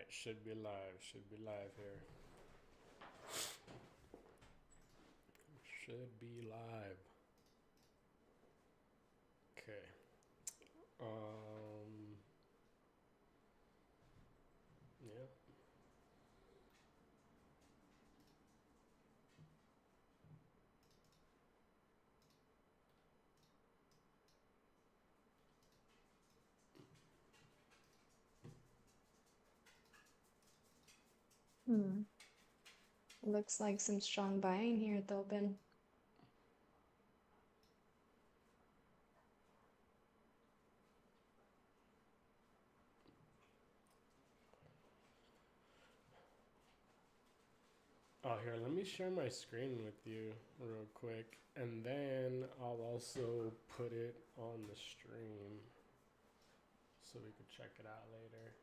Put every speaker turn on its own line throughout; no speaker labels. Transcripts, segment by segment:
Alright, should be live. Should be live here. Should be live. Okay. Yeah.
Hmm. Looks like some strong buying here though, Ben.
Oh, here, let me share my screen with you real quick, and then I'll also put it on the stream so we could check it out later.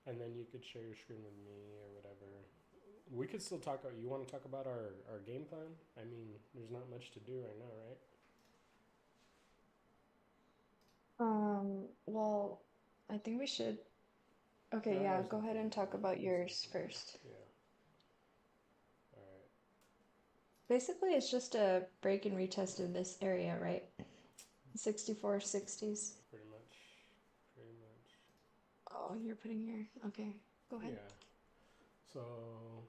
And then you could share your screen with me or whatever. We could still talk. You want to talk about our game plan? I mean, there's not much to do right now, right?
Well, I think we should.
No,
Okay, yeah,
there's
go ahead
nothing
and talk
new.
about
There's
yours
nothing
first.
new. Yeah. All right.
Basically, it's just a break and retest in this area, right? 6460s.
Pretty much. Pretty much.
Oh, you're putting your. Okay, go ahead.
Yeah. So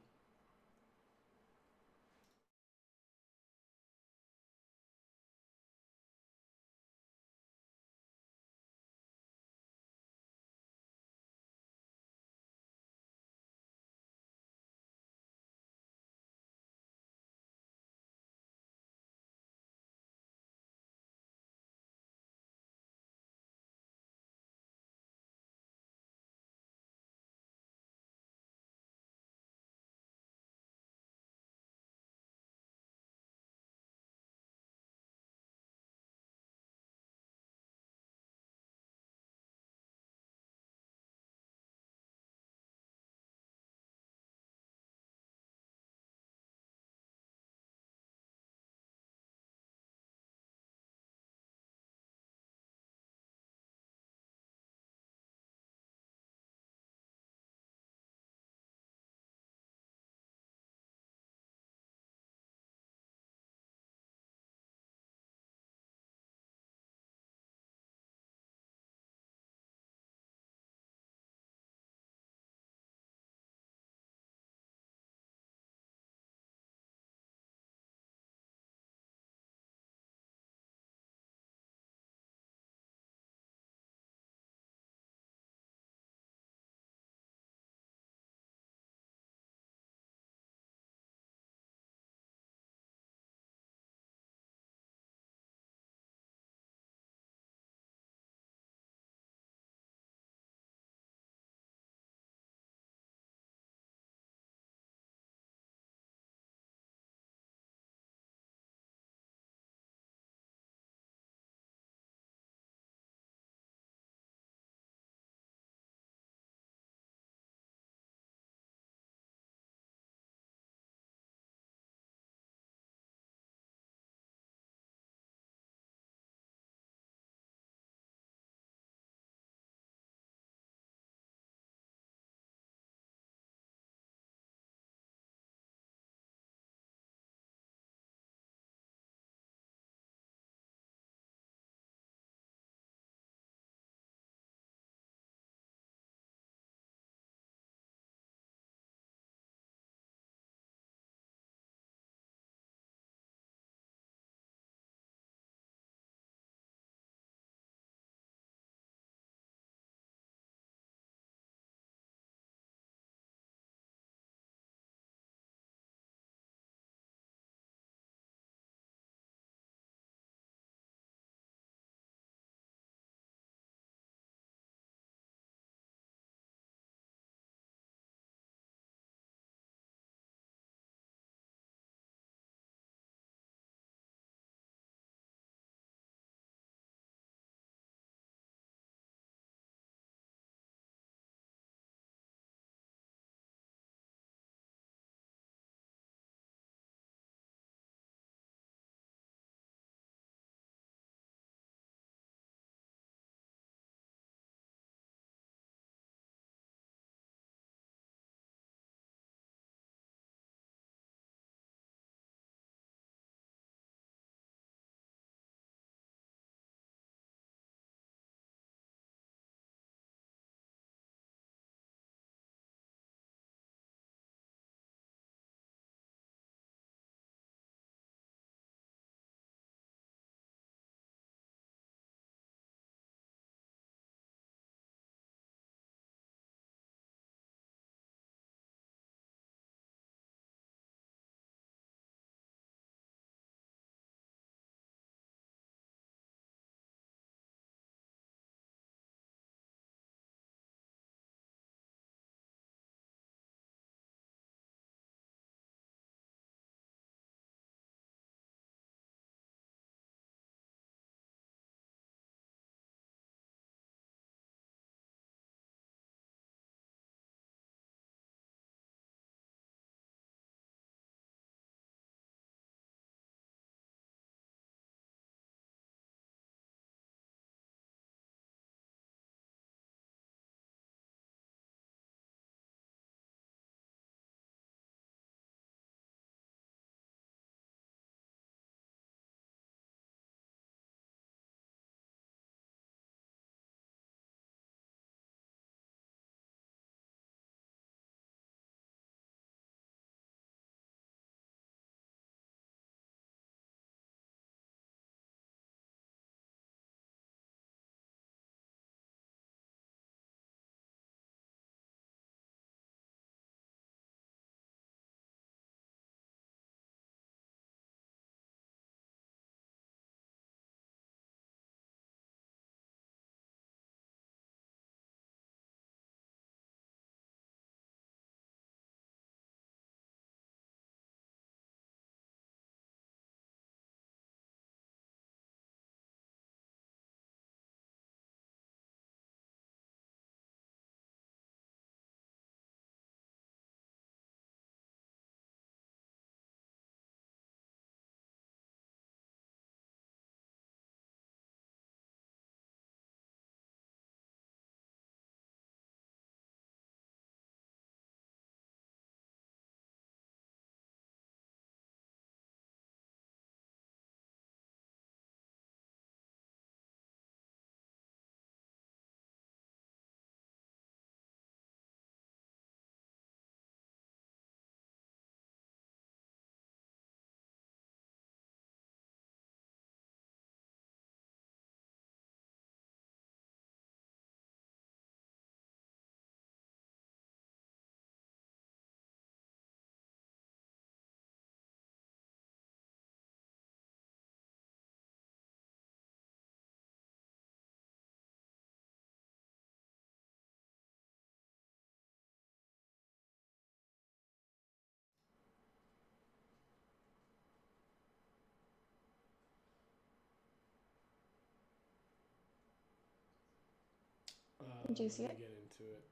Do you
Let
see
me
it?
get into it.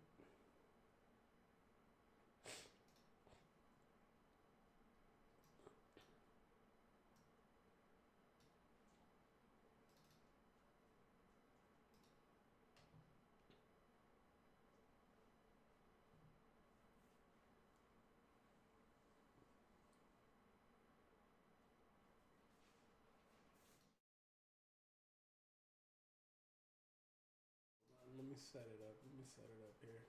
Let me set it up. Let me set it up here.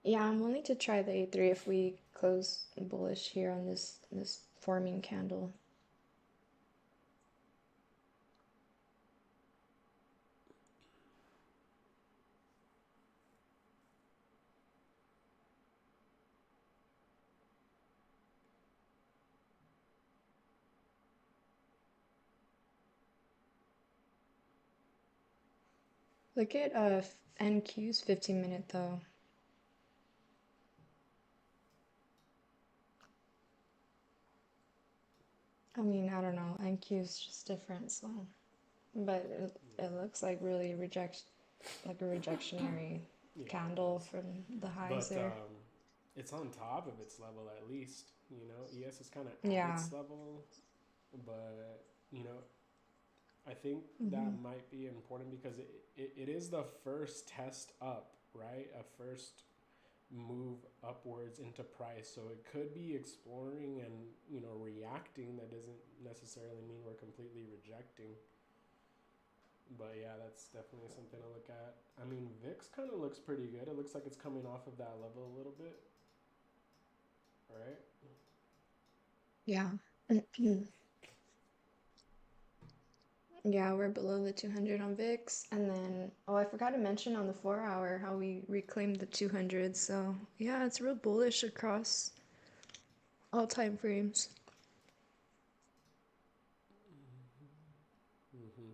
Yeah, I'm willing to try the A3 if we close bullish here on this forming candle. Look at NQ's 15-minute though. I mean, I don't know. NQ's just different, so but it looks like really like a rejectionary
Yeah, it
candle
does.
from the highs
But
there.
it's on top of its level at least. You know, ES is kind of at
Yeah.
its level, but you know, I think that
Hmm.
might be important because it is the first test up, right? A first move upwards into price. So it could be exploring and, you know, reacting. That doesn't necessarily mean we're completely rejecting. But yeah, that's definitely something to look at. I mean, VIX kind of looks pretty good. It looks like it's coming off of that level a little bit, right?
Yeah. Yeah, we're below the 200 on VIX. And then, oh, I forgot to mention on the 4 hour how we reclaimed the 200. So, yeah, it's real bullish across all time frames.
Mm-hmm.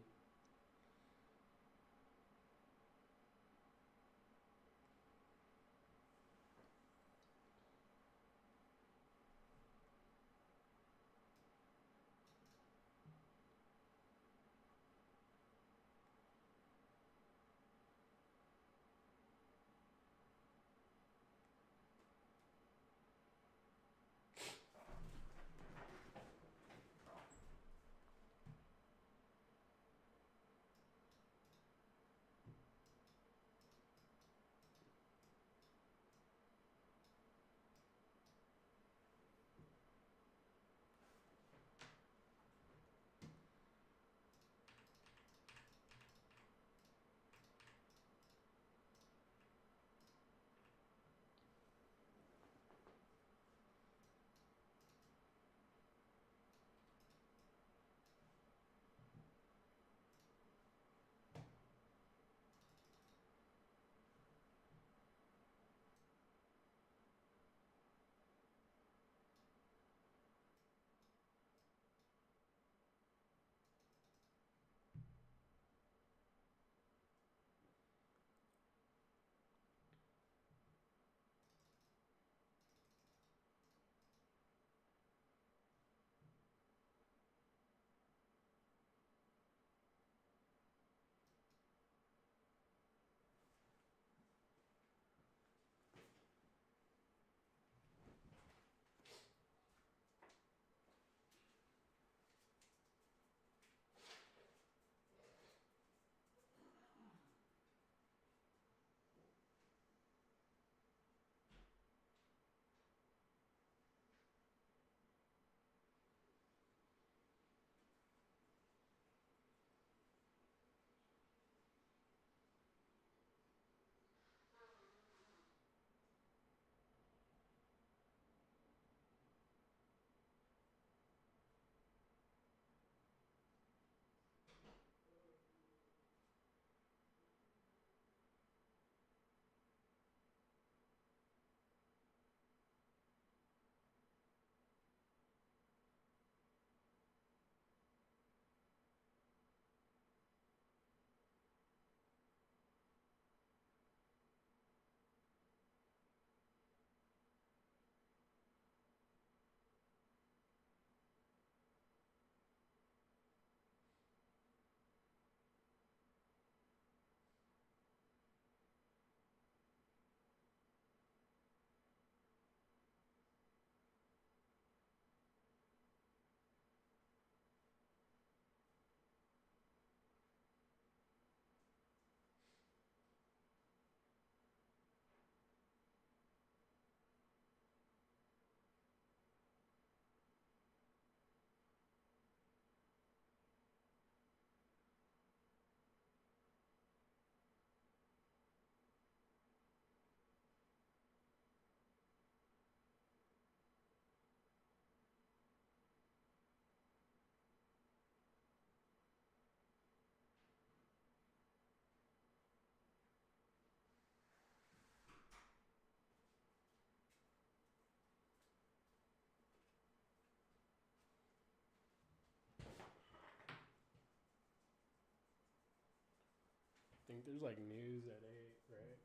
think there's like news at 8, right?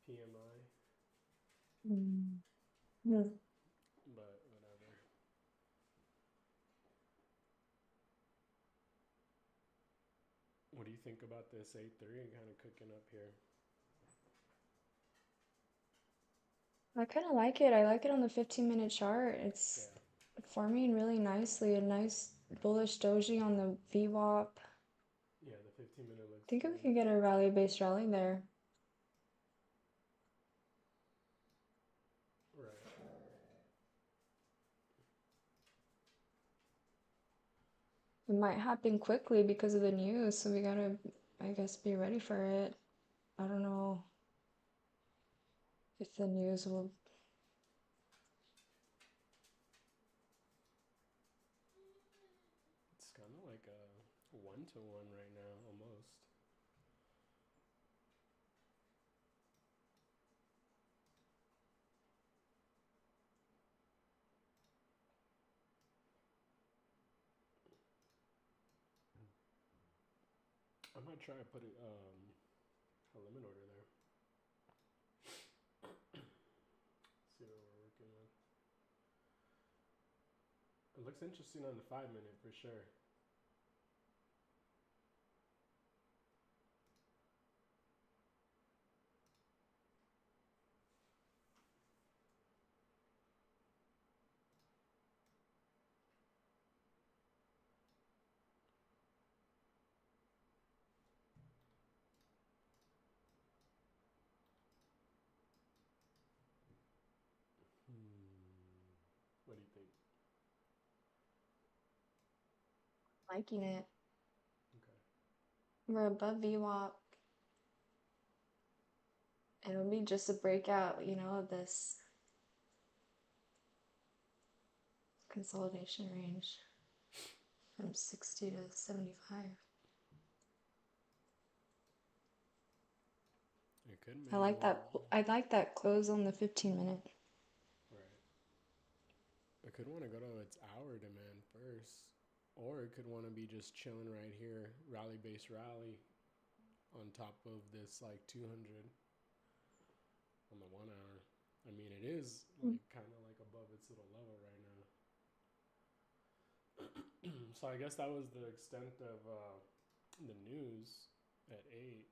PMI,
Mm. Hmm.
but whatever. What do you think about this 8-3 kind of cooking up here?
I kind of like it. I like it on the 15-minute chart. It's
Yeah,
forming really nicely. A nice bullish doji on the VWAP.
yeah, the 15-minute looks
Think we
good.
can get a rally-based rally there.
Right.
It might happen quickly because of the news, so we gotta, I guess, be ready for it. I don't know if the news will.
It's kind of like a 1-to-1 right now, almost. I might try to put a limit order there. See what we're working with. It looks interesting on the 5-minute for sure. Hmm. What do you think?
Liking it.
Okay.
We're above VWAP. It'll be just a breakout, of this consolidation range from 60 to 75.
It could
I
maybe
like
want to.
that. I like that close on the 15-minute.
Right. It could want to go to its hour demand first, or it could want to be just chilling right here, rally base rally, on top of this like 200 on the 1 hour. I mean, it is like kind of like above its little level right now. So I guess that was the extent of the news at 8.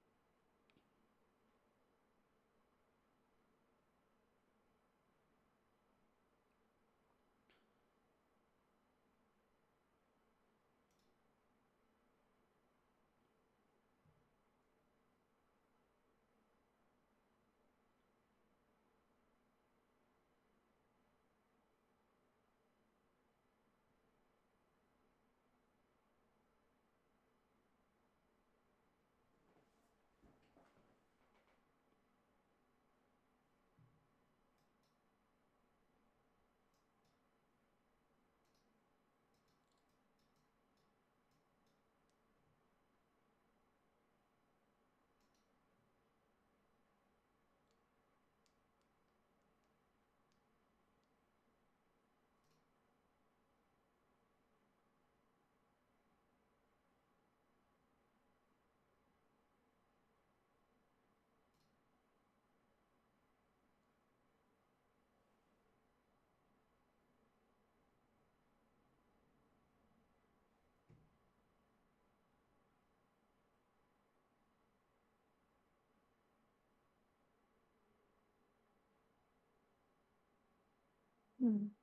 Hmm.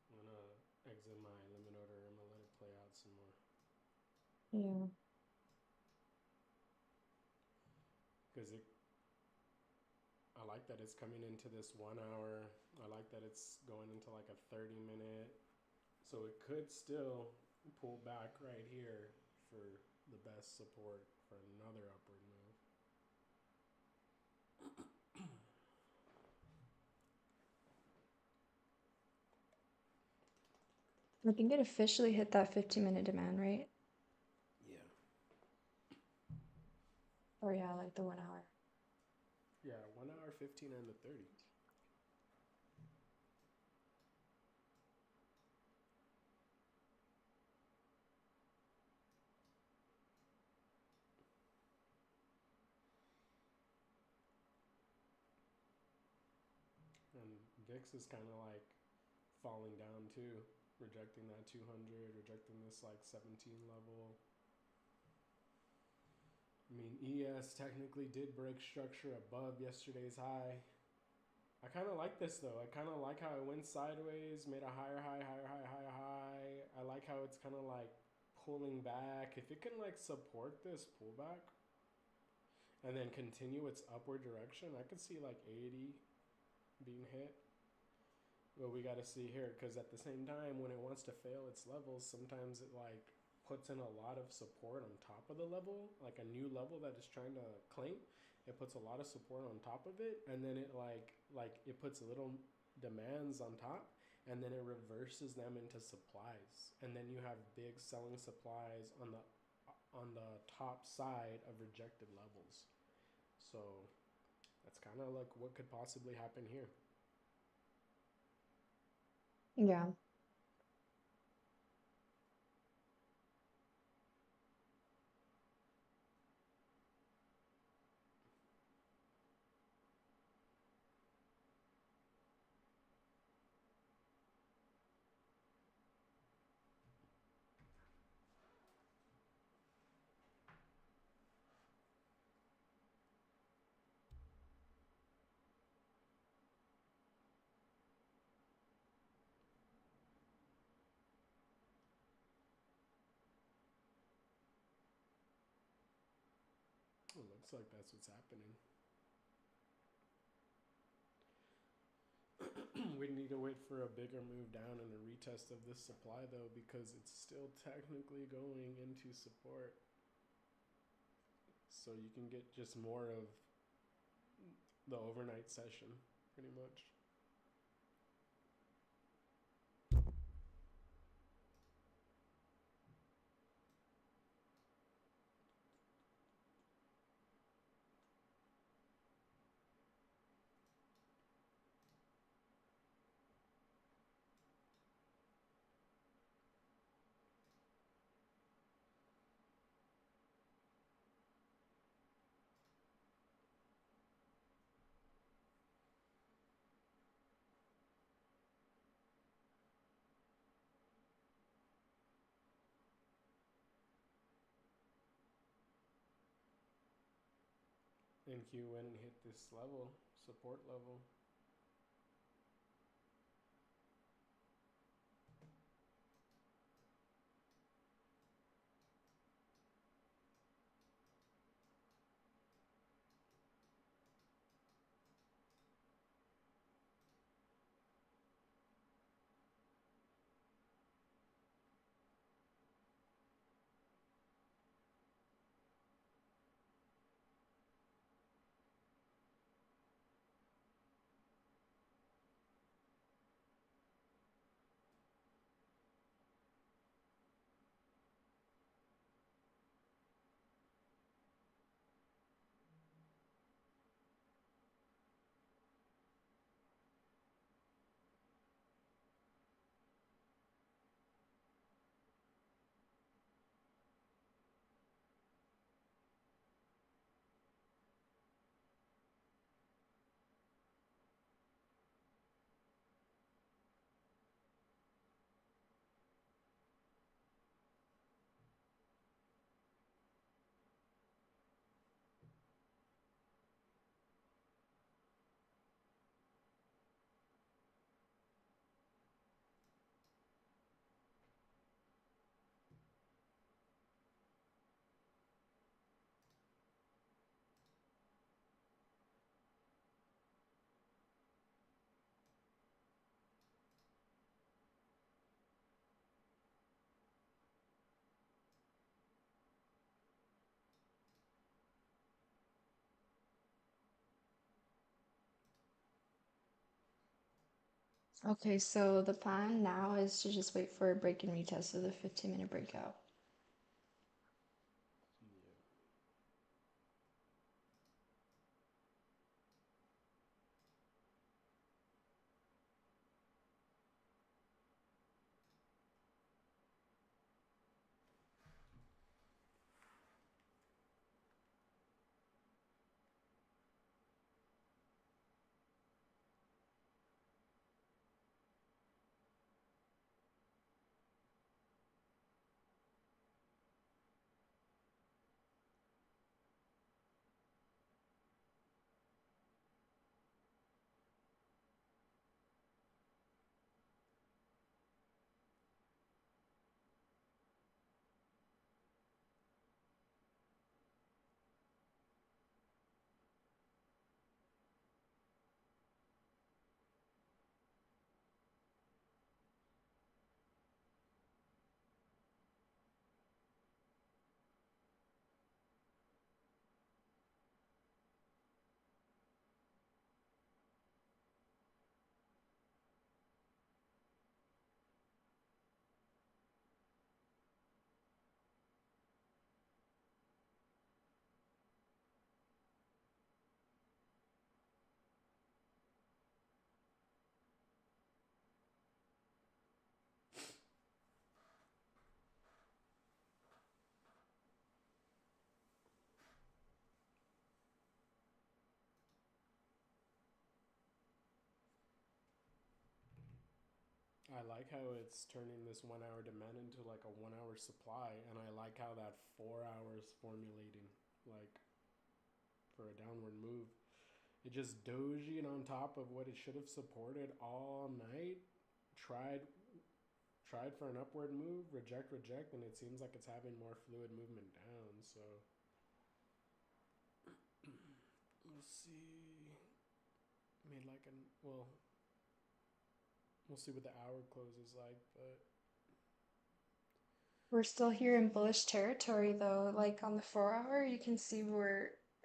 I'm gonna exit my limit order. I'm gonna let it play out some more
Yeah.
because it. I like that it's coming into this 1 hour. I like that it's going into like a 30-minute. So it could still pull back right here for the best support for another upward move.
I think it officially hit that 15-minute demand, right?
Yeah.
Or yeah, like the 1 hour.
Yeah, 1 hour 15 and the 30. VIX is kind of like falling down too, rejecting that 200, rejecting this like 17 level. I mean, ES technically did break structure above yesterday's high. I kind of like this though. I kind of like how it went sideways, made a higher high, higher high, higher high. I like how it's kind of like pulling back. If it can like support this pullback and then continue its upward direction, I could see like 80 being hit. But we got to see here because at the same time, when it wants to fail its levels, sometimes it like puts in a lot of support on top of the level, like a new level that it's trying to claim. It puts a lot of support on top of it, and then it like it puts little demands on top, and then it reverses them into supplies, and then you have big selling supplies on the top side of rejected levels. So that's kind of like what could possibly happen here.
Yeah.
It looks like that's what's happening. We need to wait for a bigger move down and a retest of this supply though, because it's still technically going into support. So you can get just more of the overnight session, pretty much. And Q went and hit this level, support level.
Okay, so the plan now is to just wait for a break and retest of the 15-minute breakout.
Yeah. I like how it's turning this 1 hour demand into like a 1 hour supply, and I like how that 4 hours formulating like for a downward move. It just dojing on top of what it should have supported all night. Tried tried for an upward move, reject, reject, and it seems like it's having more fluid movement down. So we'll see. Made like an well, we'll see what the hour closes like, but
We're still here in bullish territory though. Like on the 4 hour, you can see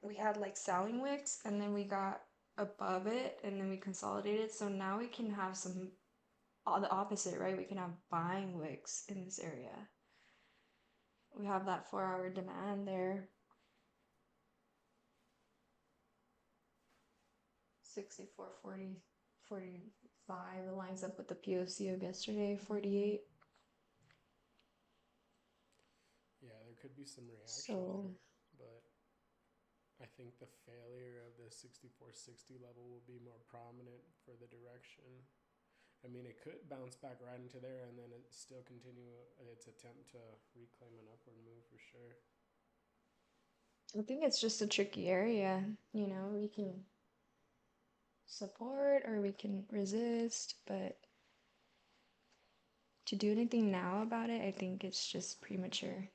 we had like selling wicks and then we got above it and then we consolidated. So now we can have some the opposite, right? We can have buying wicks in this area. We have that 4 hour demand there. 64, 40, 45. It lines up with the POC of yesterday, 48.
yeah, there could be some reaction
So
there. But I think the failure of the 6460 level will be more prominent for the direction. I mean, it could bounce back right into there and then it still continue its attempt to reclaim an upward move for sure.
I think it's just a tricky area. You know, we can support or we can resist, but to do anything now about it, I think it's just premature.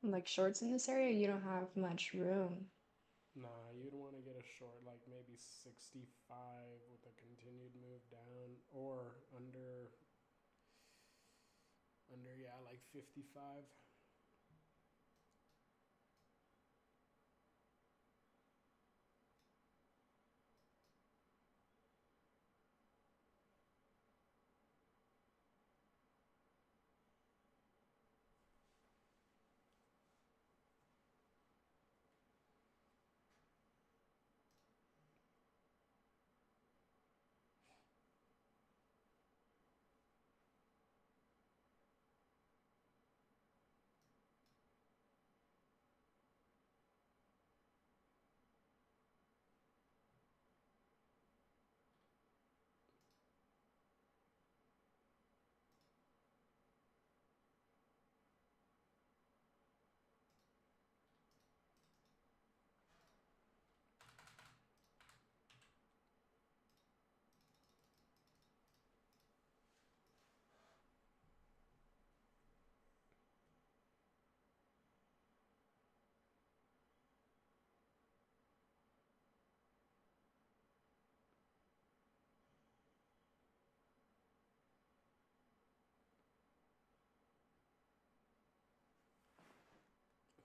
Like shorts in this area, you don't have much room.
Nah, you'd want to get a short like maybe 65 with a continued move down or under yeah, like 55.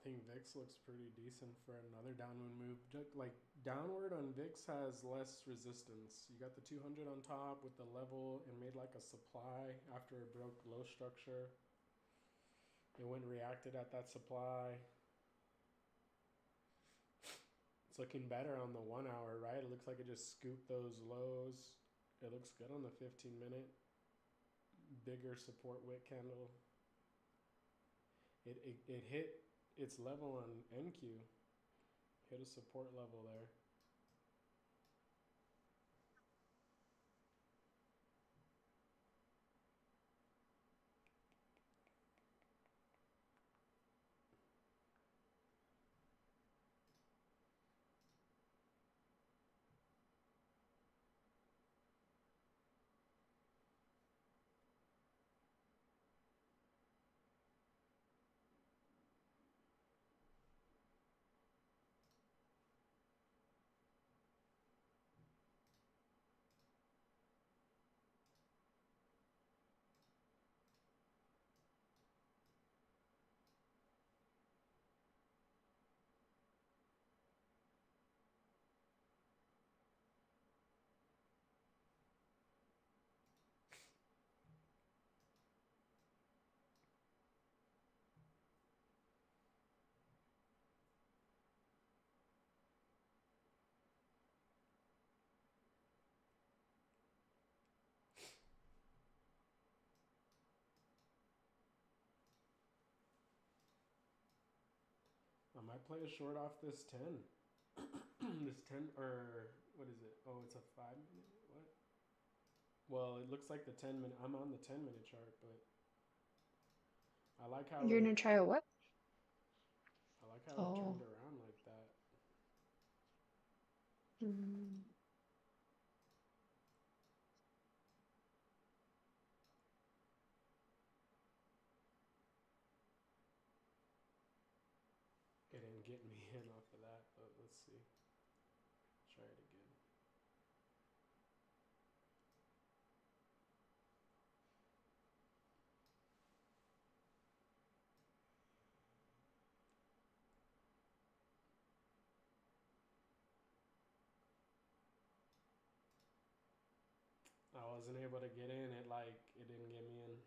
I think VIX looks pretty decent for another downward move. Like downward on VIX has less resistance. You got the 200 on top with the level and made like a supply after it broke low structure. It went and reacted at that supply. It's looking better on the 1 hour, right? It looks like it just scooped those lows. It looks good on the 15 minute. Bigger support wick candle. It hit its level on NQ. Hit a support level there. I might play a short off this 10. This 10, or what is it? Oh, it's a 5 minute? What? Well, it looks like the 10 minute. I'm on the 10-minute chart, but I like how
You're
it
gonna try a what?
I like how it turned
Oh.
around like that.
Mm.
It didn't get me in off of that, but let's see. Try it again. I wasn't able to get in. It didn't get me in.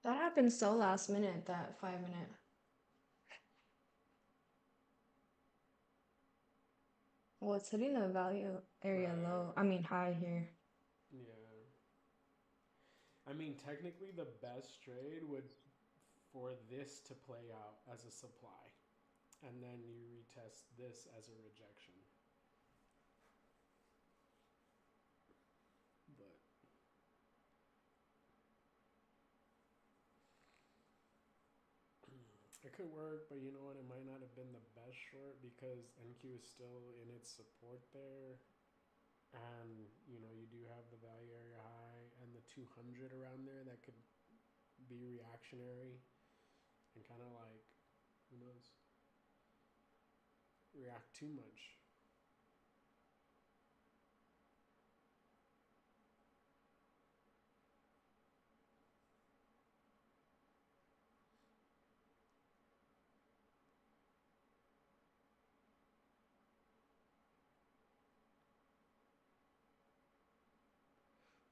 That happened so last minute, that 5 minute. Well, it's hitting the value area low.
Right.
I mean high here.
Yeah. I mean, technically, the best trade would for this to play out as a supply, and then you retest this as a rejection. But it could work, but you know what? It might not have been the best short because NQ is still in its support there, and you do have the value area high and the 200 around there that could be reactionary and kind of like, who knows, react too much.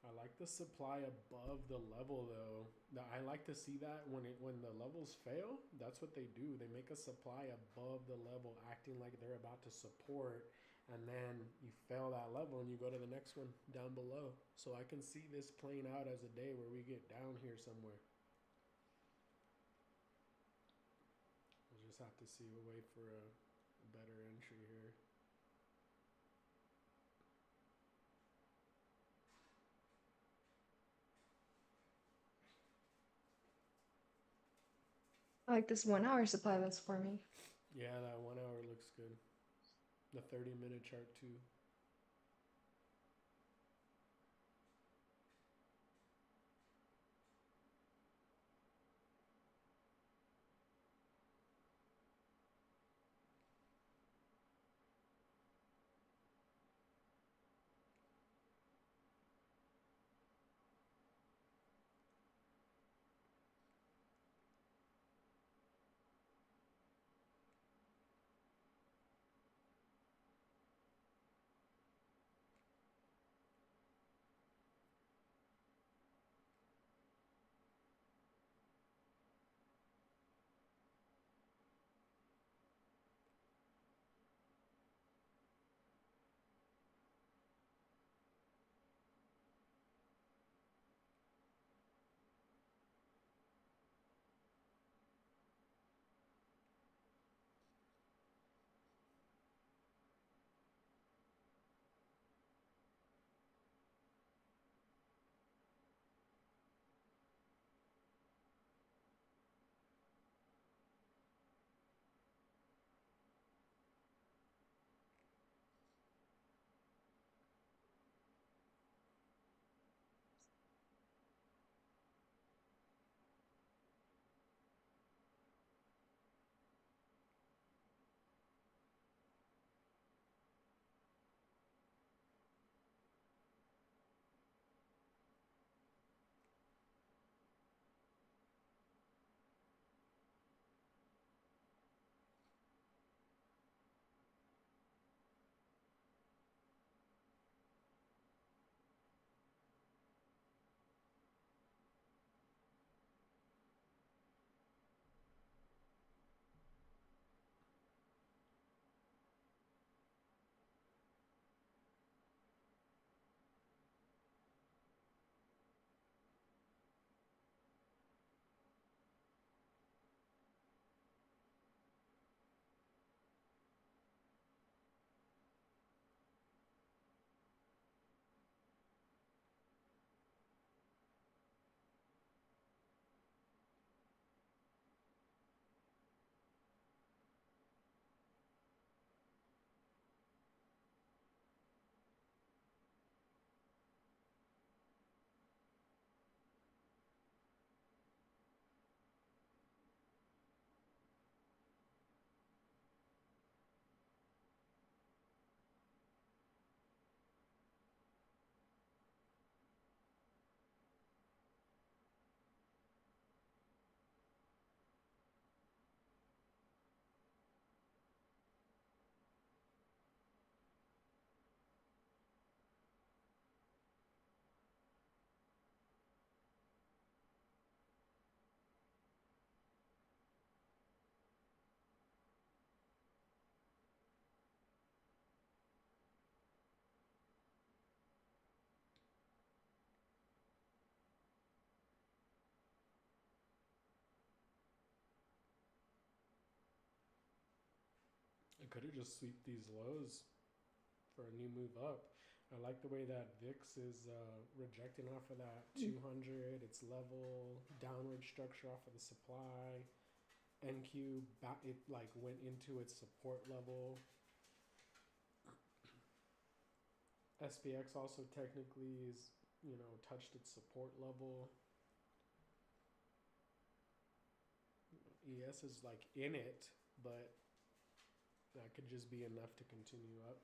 I like the supply above the level though. I like to see that when the levels fail, that's what they do. They make a supply above the level, acting like they're about to support, and then you fail that level and you go to the next one down below. So I can see this playing out as a day where we get down here somewhere. We'll just have to see. We'll wait for a better entry here.
I like this 1 hour supply that's forming.
Yeah, that 1 hour looks good. The 30-minute chart too. could have just sweep these lows for a new move up. I like the way that VIX is rejecting off of that 200. It's level downward structure off of the supply. NQ back, it like went into its support level. SPX also technically is, touched its support level. ES is like in it, but that could just be enough to continue up.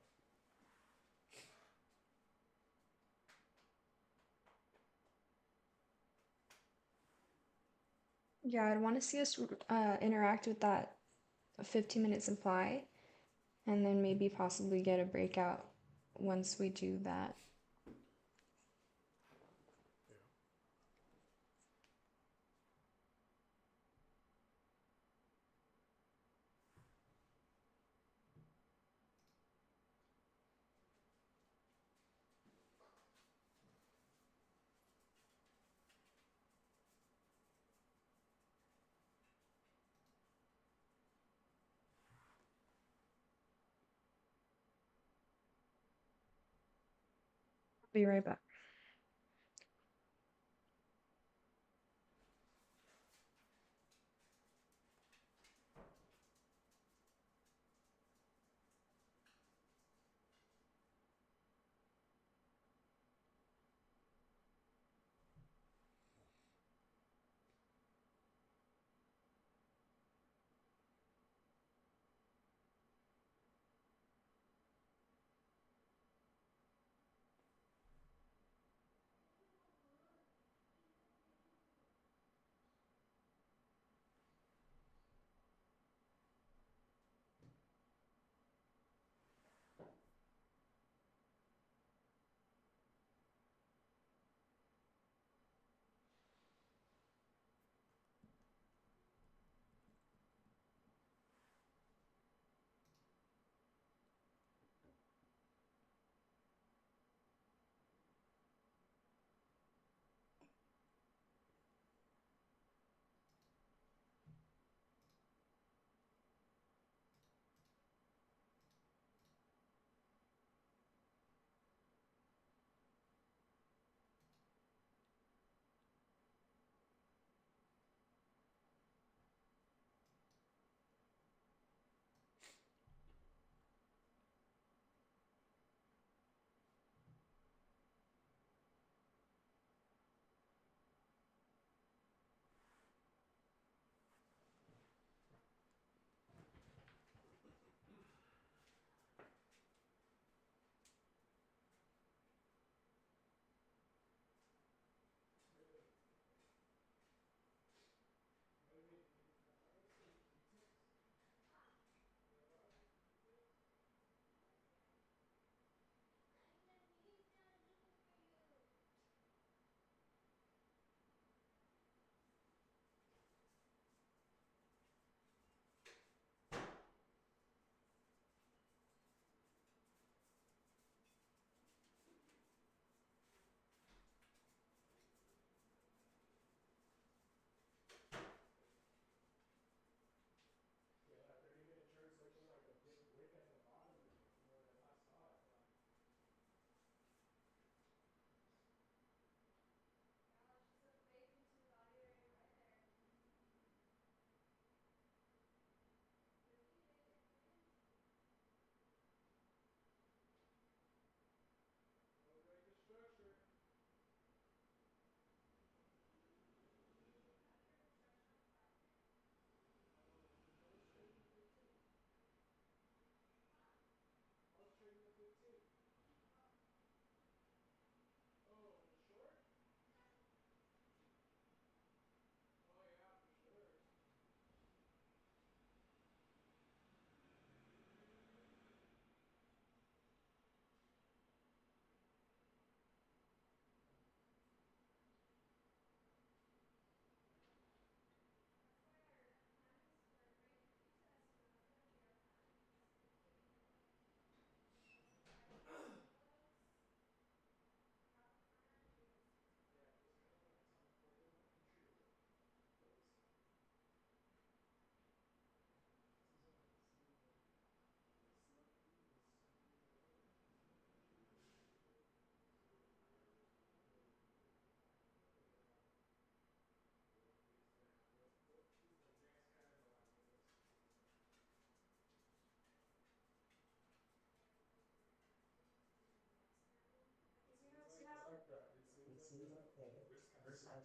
Yeah, I'd want to see us interact with that 15-minute supply and then maybe possibly get a breakout once we do that. Be right back.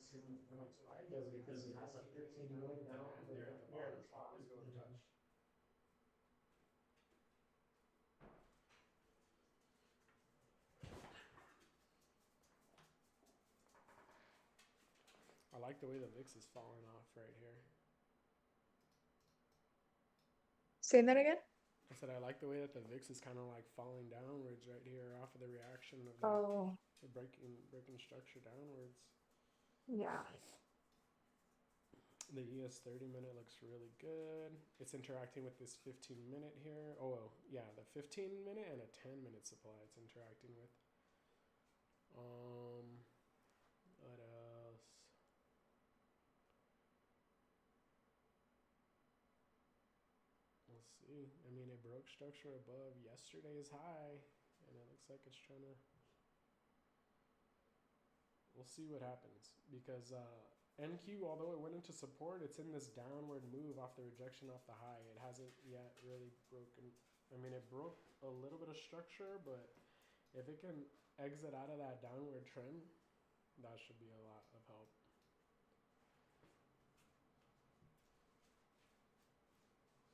Because it has a 15-minute demand there at the bottom. Please go to touch. I like the way the VIX is falling off right here.
Say that again?
I said I like the way that the VIX is kind of like falling downwards right here off of the reaction of that
Oh,
the breaking structure downwards.
yeah.
The ES 30-minute looks really good. It's interacting with this 15-minute here. Oh, well, yeah, the 15-minute and a 10-minute supply it's interacting with. What else? We'll see. I mean, it broke structure above yesterday's high, and it looks like it's trying to. We'll see what happens because NQ, although it went into support, it's in this downward move off the rejection off the high. It hasn't yet really broken. I mean, it broke a little bit of structure, but if it can exit out of that downward trend, that should be a lot of help.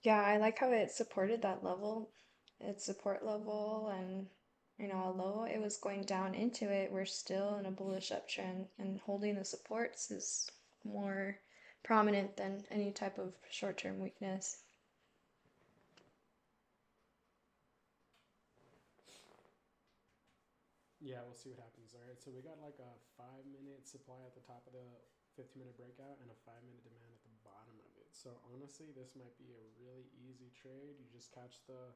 Yeah, I like how it supported that level, its support level, and although it was going down into it, we're still in a bullish uptrend, and holding the supports is more prominent than any type of short-term weakness.
Yeah, we'll see what happens. All right, so we got like a 5-minute supply at the top of the 15-minute breakout and a 5-minute demand at the bottom of it. So honestly, this might be a really easy trade. You just catch the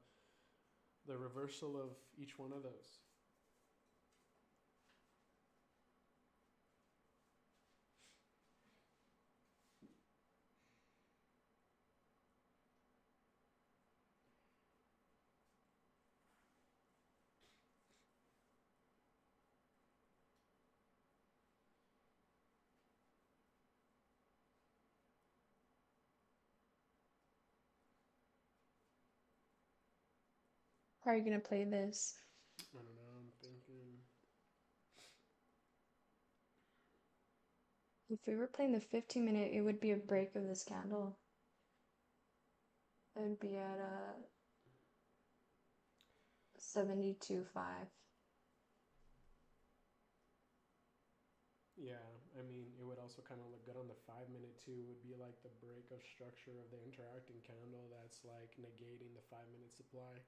reversal of each one of those.
How are you gonna play this?
I don't know. I'm thinking.
If we were playing the 15-minute, it would be a break of this candle. It would be at 72.5.
Yeah, I mean, it would also kind of look good on the 5-minute too. It would be like the break of structure of the interacting candle that's like negating the 5-minute supply.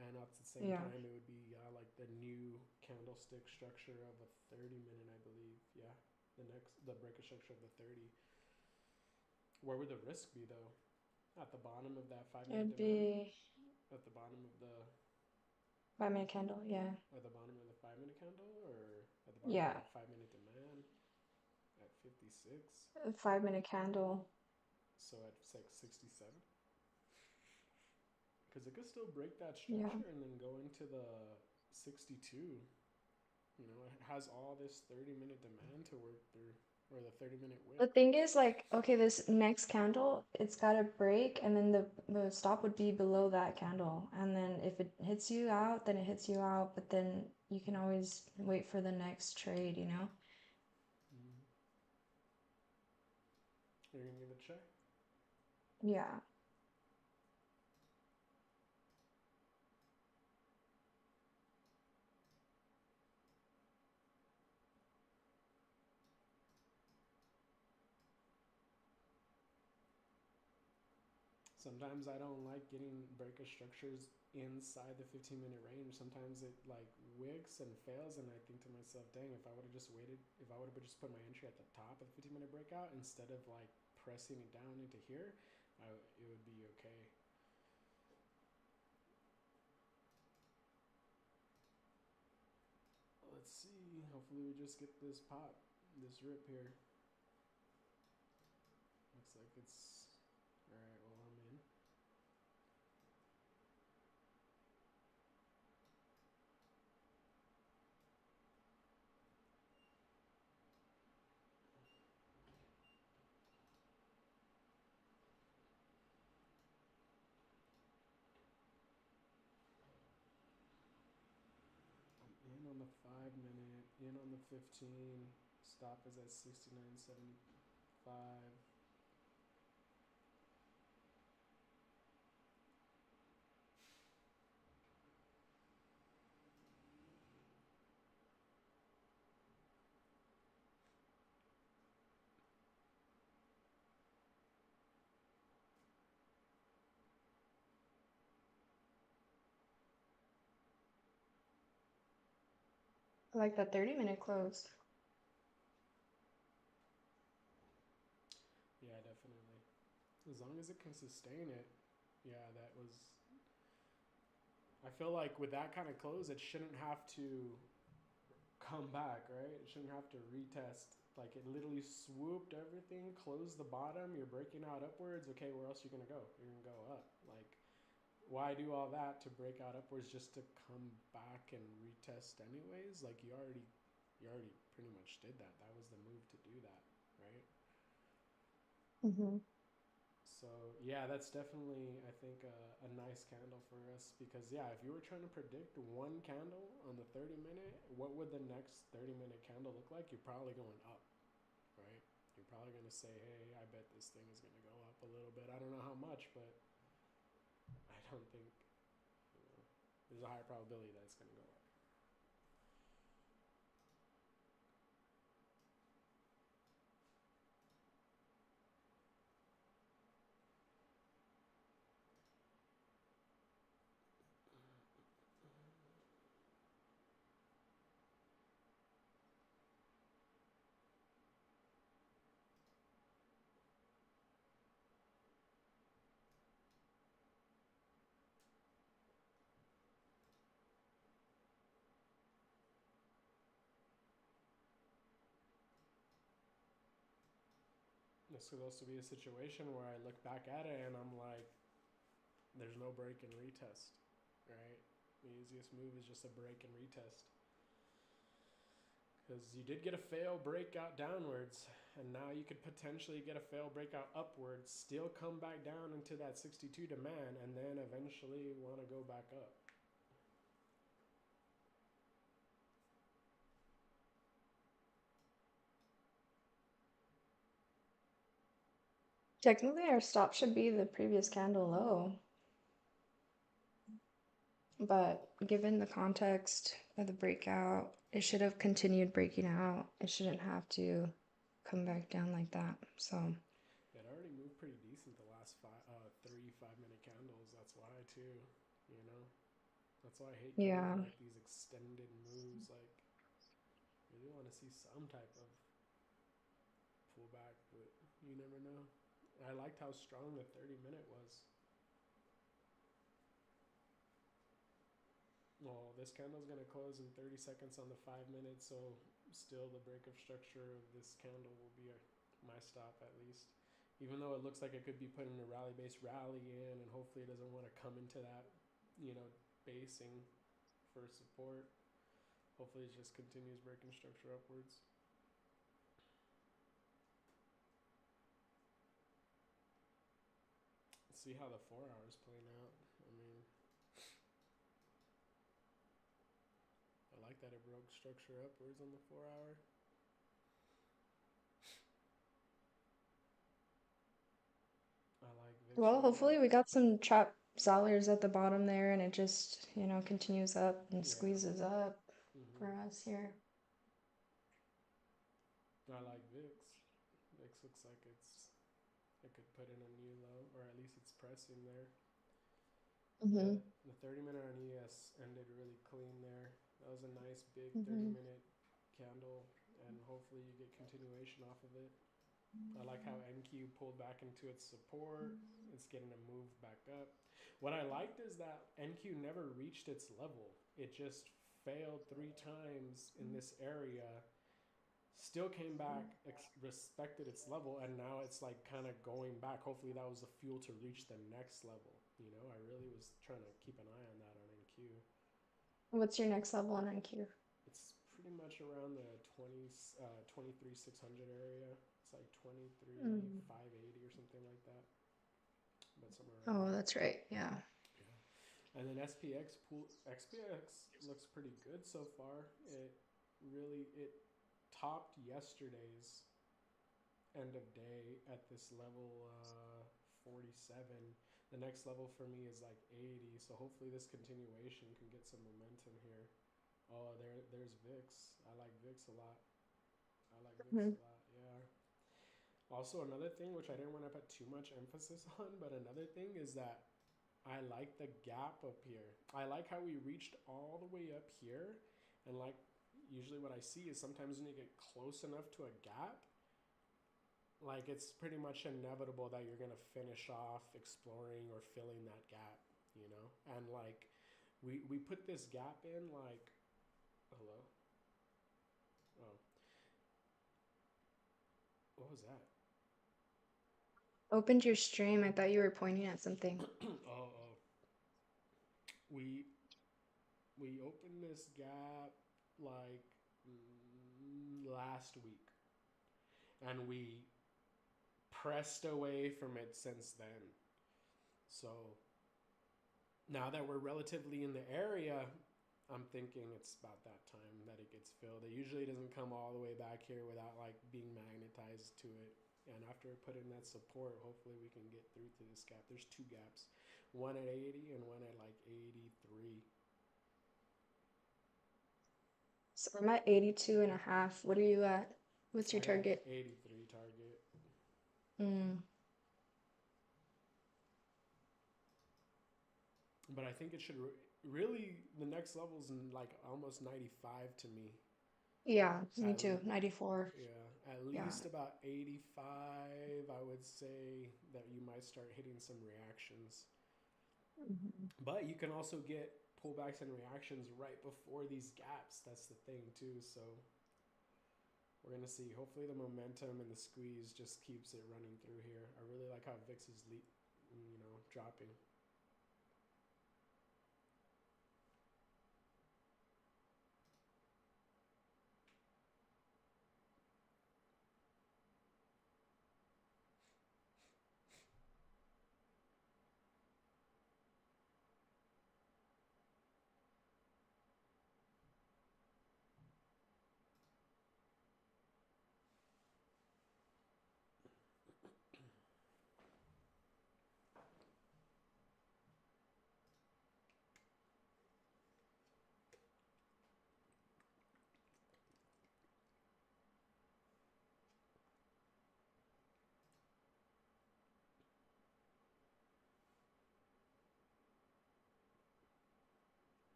And at the same
Yeah.
time, it would be like the new candlestick structure of a 30-minute, I believe. Yeah, the break of structure of the 30. Where would the risk be though? At the bottom of that 5-minute
It'd
demand?
be
At the bottom of the
5-minute candle, yeah.
at the bottom of the 5-minute candle, or at the bottom of
Yeah,
that 5-minute demand at 56?
a 5-minute candle.
So at like 67? Because it could still break that
Yeah.
structure and then go into the 62. You know, it has all this 30-minute demand to work through, or the 30-minute
The
wick.
thing is, like, okay, this next candle, it's got to break, and then the stop would be below that candle. And then if it hits you out, then it hits you out, but then you can always wait for the next trade, you know?
Mm. You're gonna give it a check?
Yeah.
Sometimes I don't like getting breaker structures inside the 15-minute range. Sometimes it like wicks and fails, and I think to myself, dang, if I would have just waited, if I would have just put my entry at the top of the 15-minute breakout instead of like pressing it down into here, it would be okay. Let's see. Hopefully, we just get this pop, this rip here. Looks like it's all right. Well, I'm in. I'm in on the 5-minute, in on the 15. Stop is at 69.75.
I like that 30-minute close.
Yeah, definitely. As long as it can sustain it. Yeah, that was. I feel like with that kind of close, it shouldn't have to come back, right? It shouldn't have to retest. Like it literally swooped everything, closed the bottom. You're breaking out upwards. Okay, where else are you gonna go? You're gonna go up. Like, why do all that to break out upwards just to come back and retest anyways? Like you already pretty much did that. That was the move to do that, right?
Mm-hmm.
So yeah, that's definitely I think a nice candle for us because yeah, if you were trying to predict one candle on the 30-minute, what would the next 30-minute candle look like? You're probably going up, right? You're probably gonna say, hey, I bet this thing is gonna go up a little bit. I don't know how much, but I don't think you know, there's a higher probability that it's gonna go up. This could also be a situation where I look back at it and I'm like, there's no break and retest, right? The easiest move is just a break and retest. Because you did get a fail breakout downwards, and now you could potentially get a fail breakout upwards, still come back down into that 62 demand, and then eventually want to go back up.
Technically, our stop should be the previous candle low, but given the context of the breakout, it should have continued breaking out. It shouldn't have to come back down like that. So,
It already moved pretty decent the last 3 5-minute candles. That's why too, you know. That's why I hate getting
yeah.
like these extended moves. Like, you really want to see some type of pullback, but you never know. I liked how strong the 30-minute was. Well, this candle's gonna close in 30 seconds on the 5 minutes, so still the break of structure of this candle will be my stop at least. Even though it looks like it could be putting a rally base rally in, and hopefully it doesn't want to come into that, you know, basing for support. Hopefully it just continues breaking structure upwards. See how the 4 hours playing out. I mean, I like that it broke structure upwards on the 4 hour. I like VIX
Well,
right now.
hopefully we got some trap sellers at the bottom there and it just, continues up and
Yeah.
squeezes up
hmm
for us here.
I like VIX. VIX looks like it could put in a new low, or at least it's pressing there.
Mm-hmm.
The 30-minute on ES ended really clean there. That was a nice big
Mm-hmm.
30-minute candle, and hopefully you get continuation off of it. I like how NQ pulled back into its support. It's getting a move back up. What I liked is that NQ never reached its level. It just failed 3 times in this area, still came back, respected its level, and now it's like kind of going back. Hopefully that was the fuel to reach the next level. You know, I really was trying to keep an eye on that on NQ.
What's your next level on NQ?
It's pretty much around the 23 600 area. It's like 23
Mm.
580 or something like that, but somewhere around
Oh,
there.
that's right. Yeah.
Yeah. And then XPX looks pretty good so far. It topped yesterday's end of day at this level 47. The next level for me is like 80, so hopefully this continuation can get some momentum here. Oh, there's Vix. I like Vix a lot. I like Vix a
Mhm.
lot. Yeah. Also, another thing which I didn't want to put too much emphasis on, but another thing is that I like the gap up here. I like how we reached all the way up here, and like usually what I see is sometimes when you get close enough to a gap, like it's pretty much inevitable that you're gonna finish off exploring or filling that gap, you know. And like we put this gap in like hello, oh, what was that?
Opened your stream. I thought you were pointing at something.
Oh, we we opened this gap like last week, and we pressed away from it since then. So now that we're relatively in the area, I'm thinking it's about that time that it gets filled. It usually doesn't come all the way back here without like being magnetized to it. And after putting that support, hopefully we can get through to this gap. There's two gaps, one at 80 and one at like 83.
So I'm at 82 and a half. What are you at? What's your
I got
target?
83 target.
Mm.
But I think it should really, the next level's like almost 95 to me.
Yeah, me
At
too. 94.
Yeah, at
Yeah.
least about 85, I would say that you might start hitting some reactions.
Mhm.
But you can also get pullbacks and reactions right before these gaps. That's the thing, too. So we're going to see. Hopefully, the momentum and the squeeze just keeps it running through here. I really like how VIX is, dropping.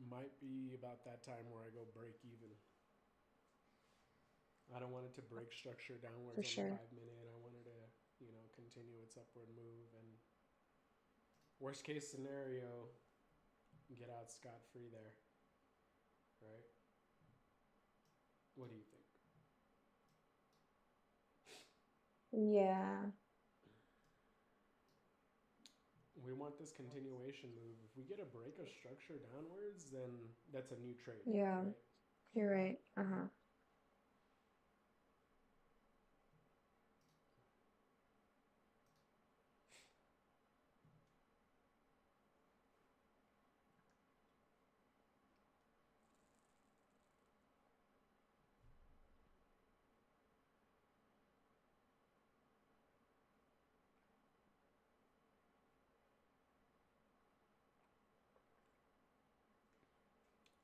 Might be about that time where I go break even. I don't want it to break structure
For
downwards on the
sure.
5 minute. I wanted to, continue its upward move. And worst case scenario, get out scot free there, right? What do you think?
Yeah.
We want this continuation move. If we get a break of structure downwards, then that's a new trade,
Yeah.
right?
You're right. Uh-huh.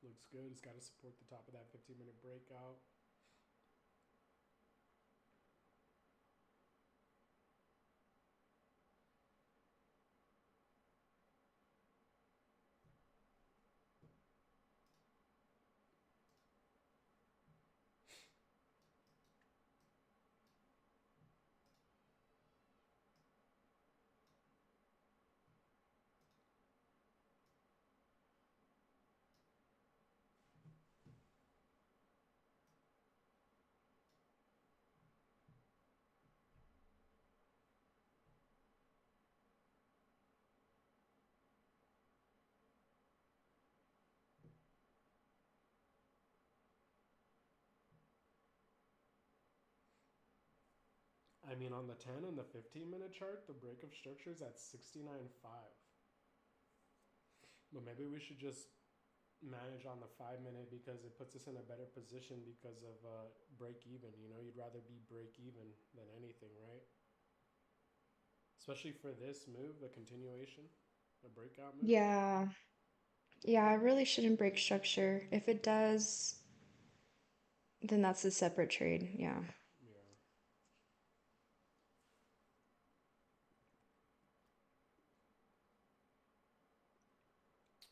Looks good. It's got to support the top of that 15-minute breakout. I mean, on the 10 and the 15-minute chart, the break of structure is at 69.5. But maybe we should just manage on the 5 minute because it puts us in a better position because of break even. You know, you'd rather be break even than anything, right? Especially for this move, a continuation, a breakout move.
Yeah. Yeah, I really shouldn't break structure. If it does, then that's a separate trade. Yeah.
Yeah.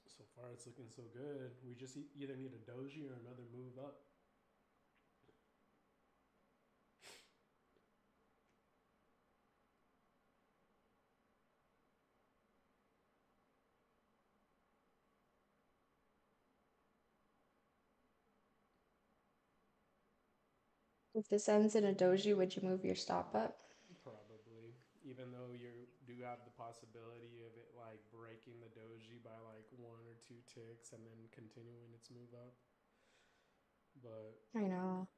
So far, it's looking so good. We just either need a doji or another move up.
If this ends in a doji, would you move your stop up?
Probably, even though you do have the possibility of it like breaking the doji by like 1 or 2 ticks and then continuing its move up. But
I know.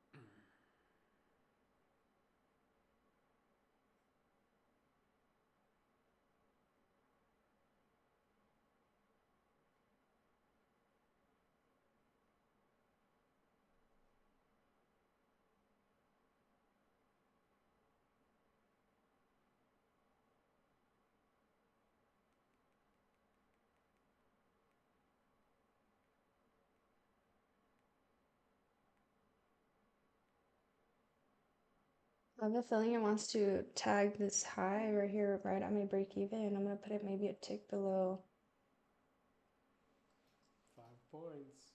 I have a feeling it wants to tag this high right here, right at my break even. I'm gonna put it maybe a tick below.
5 points.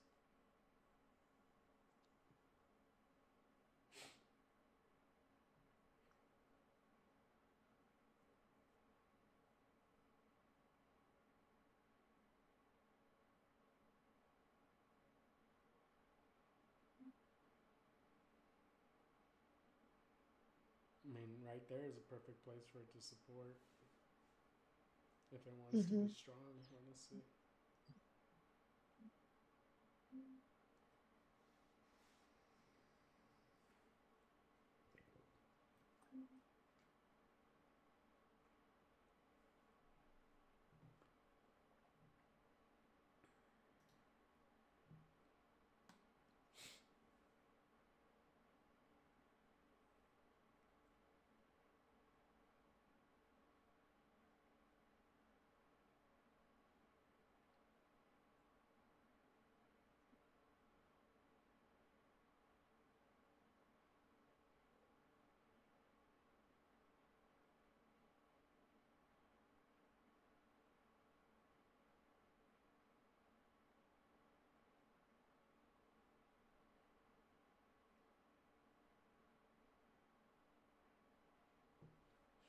I mean, right there is a perfect place for it to support if it wants to be
Hmm.
strong, honestly.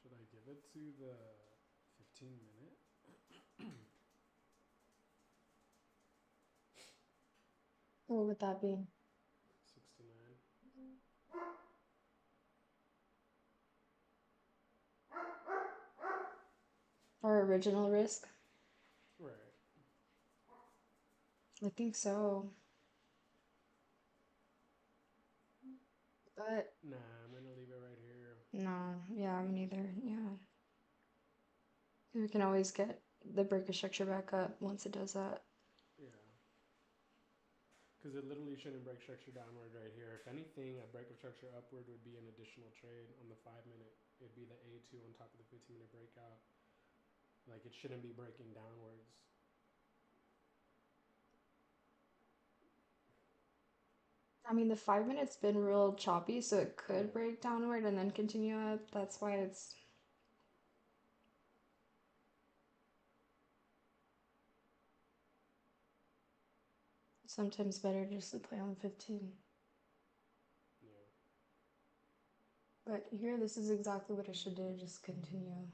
Should I give it to the 15 minute?
What would that be?
69.
Our original risk?
Right.
I think so. But
Nah, I'm gonna leave it right here.
no, yeah, me neither. Yeah. We can always get the breaker structure back up once it does that.
Yeah. Because it literally shouldn't break structure downward right here. If anything, a break of structure upward would be an additional trade on the 5 minute. It'd be the A2 on top of the 15 minute breakout. Like it shouldn't be breaking downwards.
I mean, the 5 minutes been real choppy, so it could
Yeah.
break downward and then continue up. That's why it's sometimes better just to play on 15.
Yeah.
But here, this is exactly what I should do, just continue.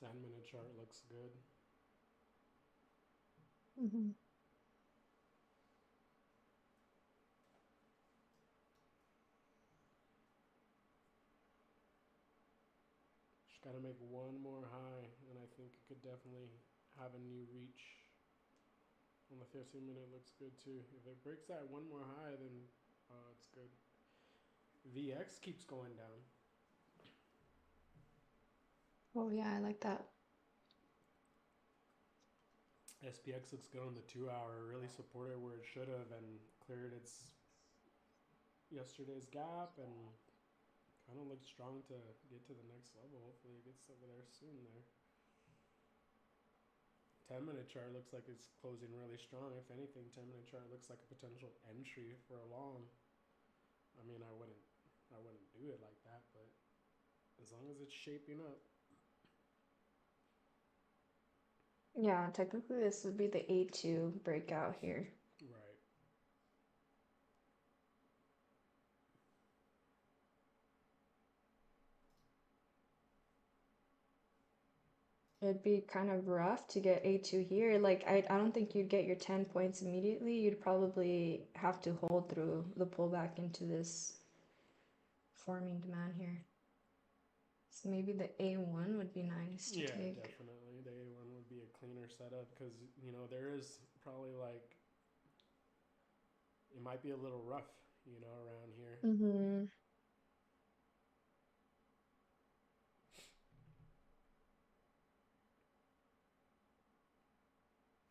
10-minute chart looks good.
Mm-hmm.
Just got to make one more high, and I think it could definitely have a new reach. On the 15-minute looks good too. If it breaks that one more high, then it's good. VX keeps going down.
Oh yeah, I like that.
SPX looks good on the 2 hour. Really supported where it should have and cleared its yesterday's gap and kind of looks strong to get to the next level. Hopefully it gets over there soon there. 10-minute chart looks like it's closing really strong. If anything, 10-minute chart looks like a potential entry for a long. I mean, I wouldn't do it like that, but as long as it's shaping up.
Yeah, technically this would be the A2 breakout here.
Right.
It'd be kind of rough to get A2 here. Like, I don't think you'd get your 10 points immediately. You'd probably have to hold through the pullback into this forming demand here. So maybe the A1 would be nice to
Yeah,
take.
definitely. The A1 would be a cleaner setup because, there is probably like, it might be a little rough, around here.
Mm-hmm.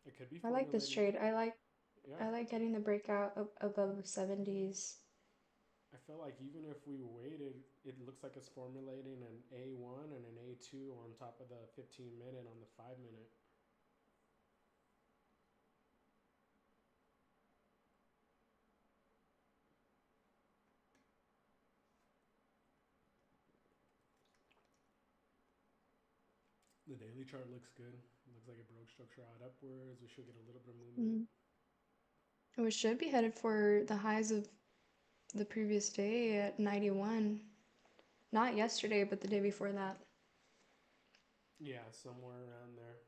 It could be
I like this
formulating.
trade. I
Yeah.
like getting the breakout above the 70s.
I feel like even if we waited, it looks like it's formulating an A1 and an A2 on top of the 15-minute on the 5-minute. The daily chart looks good. It looks like it broke structure out upwards. We should get a little bit of movement.
Mm. We should be headed for the highs of the previous day at 91. Not yesterday, but the day before that.
Yeah, somewhere around there.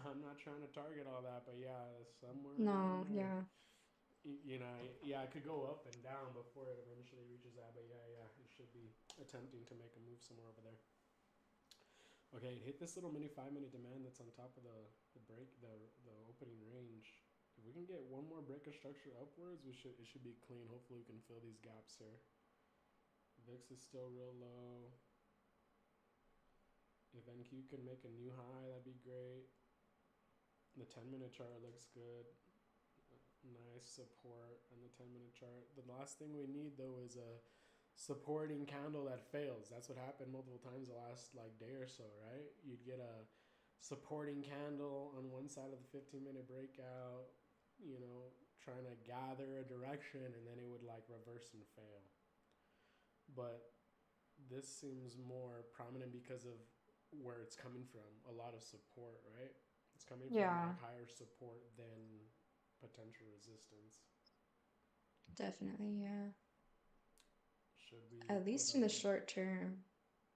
I'm not trying to target all that, but yeah, somewhere around
No,
there.
yeah.
Yeah, it could go up and down before it eventually reaches that, but yeah, it should be attempting to make a move somewhere over there. Okay, it hit this little mini 5-minute demand that's on top of the opening range. If we can get one more break of structure upwards, it should be clean. Hopefully we can fill these gaps here. VIX is still real low. If NQ can make a new high, that'd be great. The 10-minute chart looks good. Nice support on the 10-minute chart. The last thing we need though is a supporting candle that fails. That's what happened multiple times the last day or so, right? You'd get a supporting candle on one side of the 15-minute breakout, trying to gather a direction, and then it would reverse and fail. But this seems more prominent because of where it's coming from. A lot of support, right? It's coming from
Yeah,
higher support than potential resistance.
definitely, yeah.
Should we
At
put
least in the
our
short term.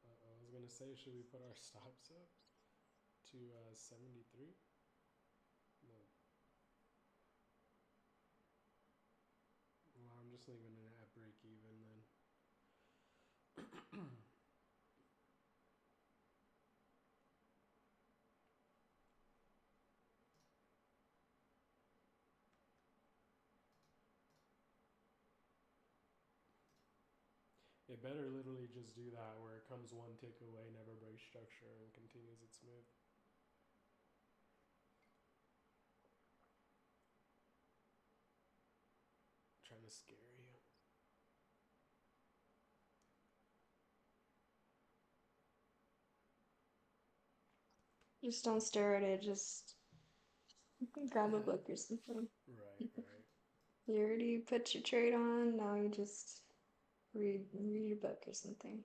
I was gonna say, should we put our stops up to 73? No. Well, I'm just leaving it at break even then. It better literally just do that where it comes one tick away, never breaks structure, and continues its move. Trying to scare you.
Just don't stare at it, just grab a book or something.
Right, right.
You already put your trade on, now you just read a book or something.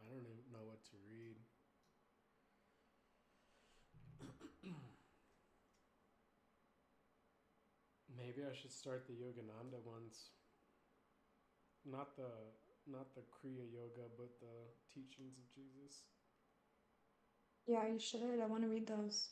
I don't even know what to read. Maybe I should start the Yogananda ones. Not the not the Kriya Yoga, but the teachings of Jesus.
Yeah, you should. I want to read those.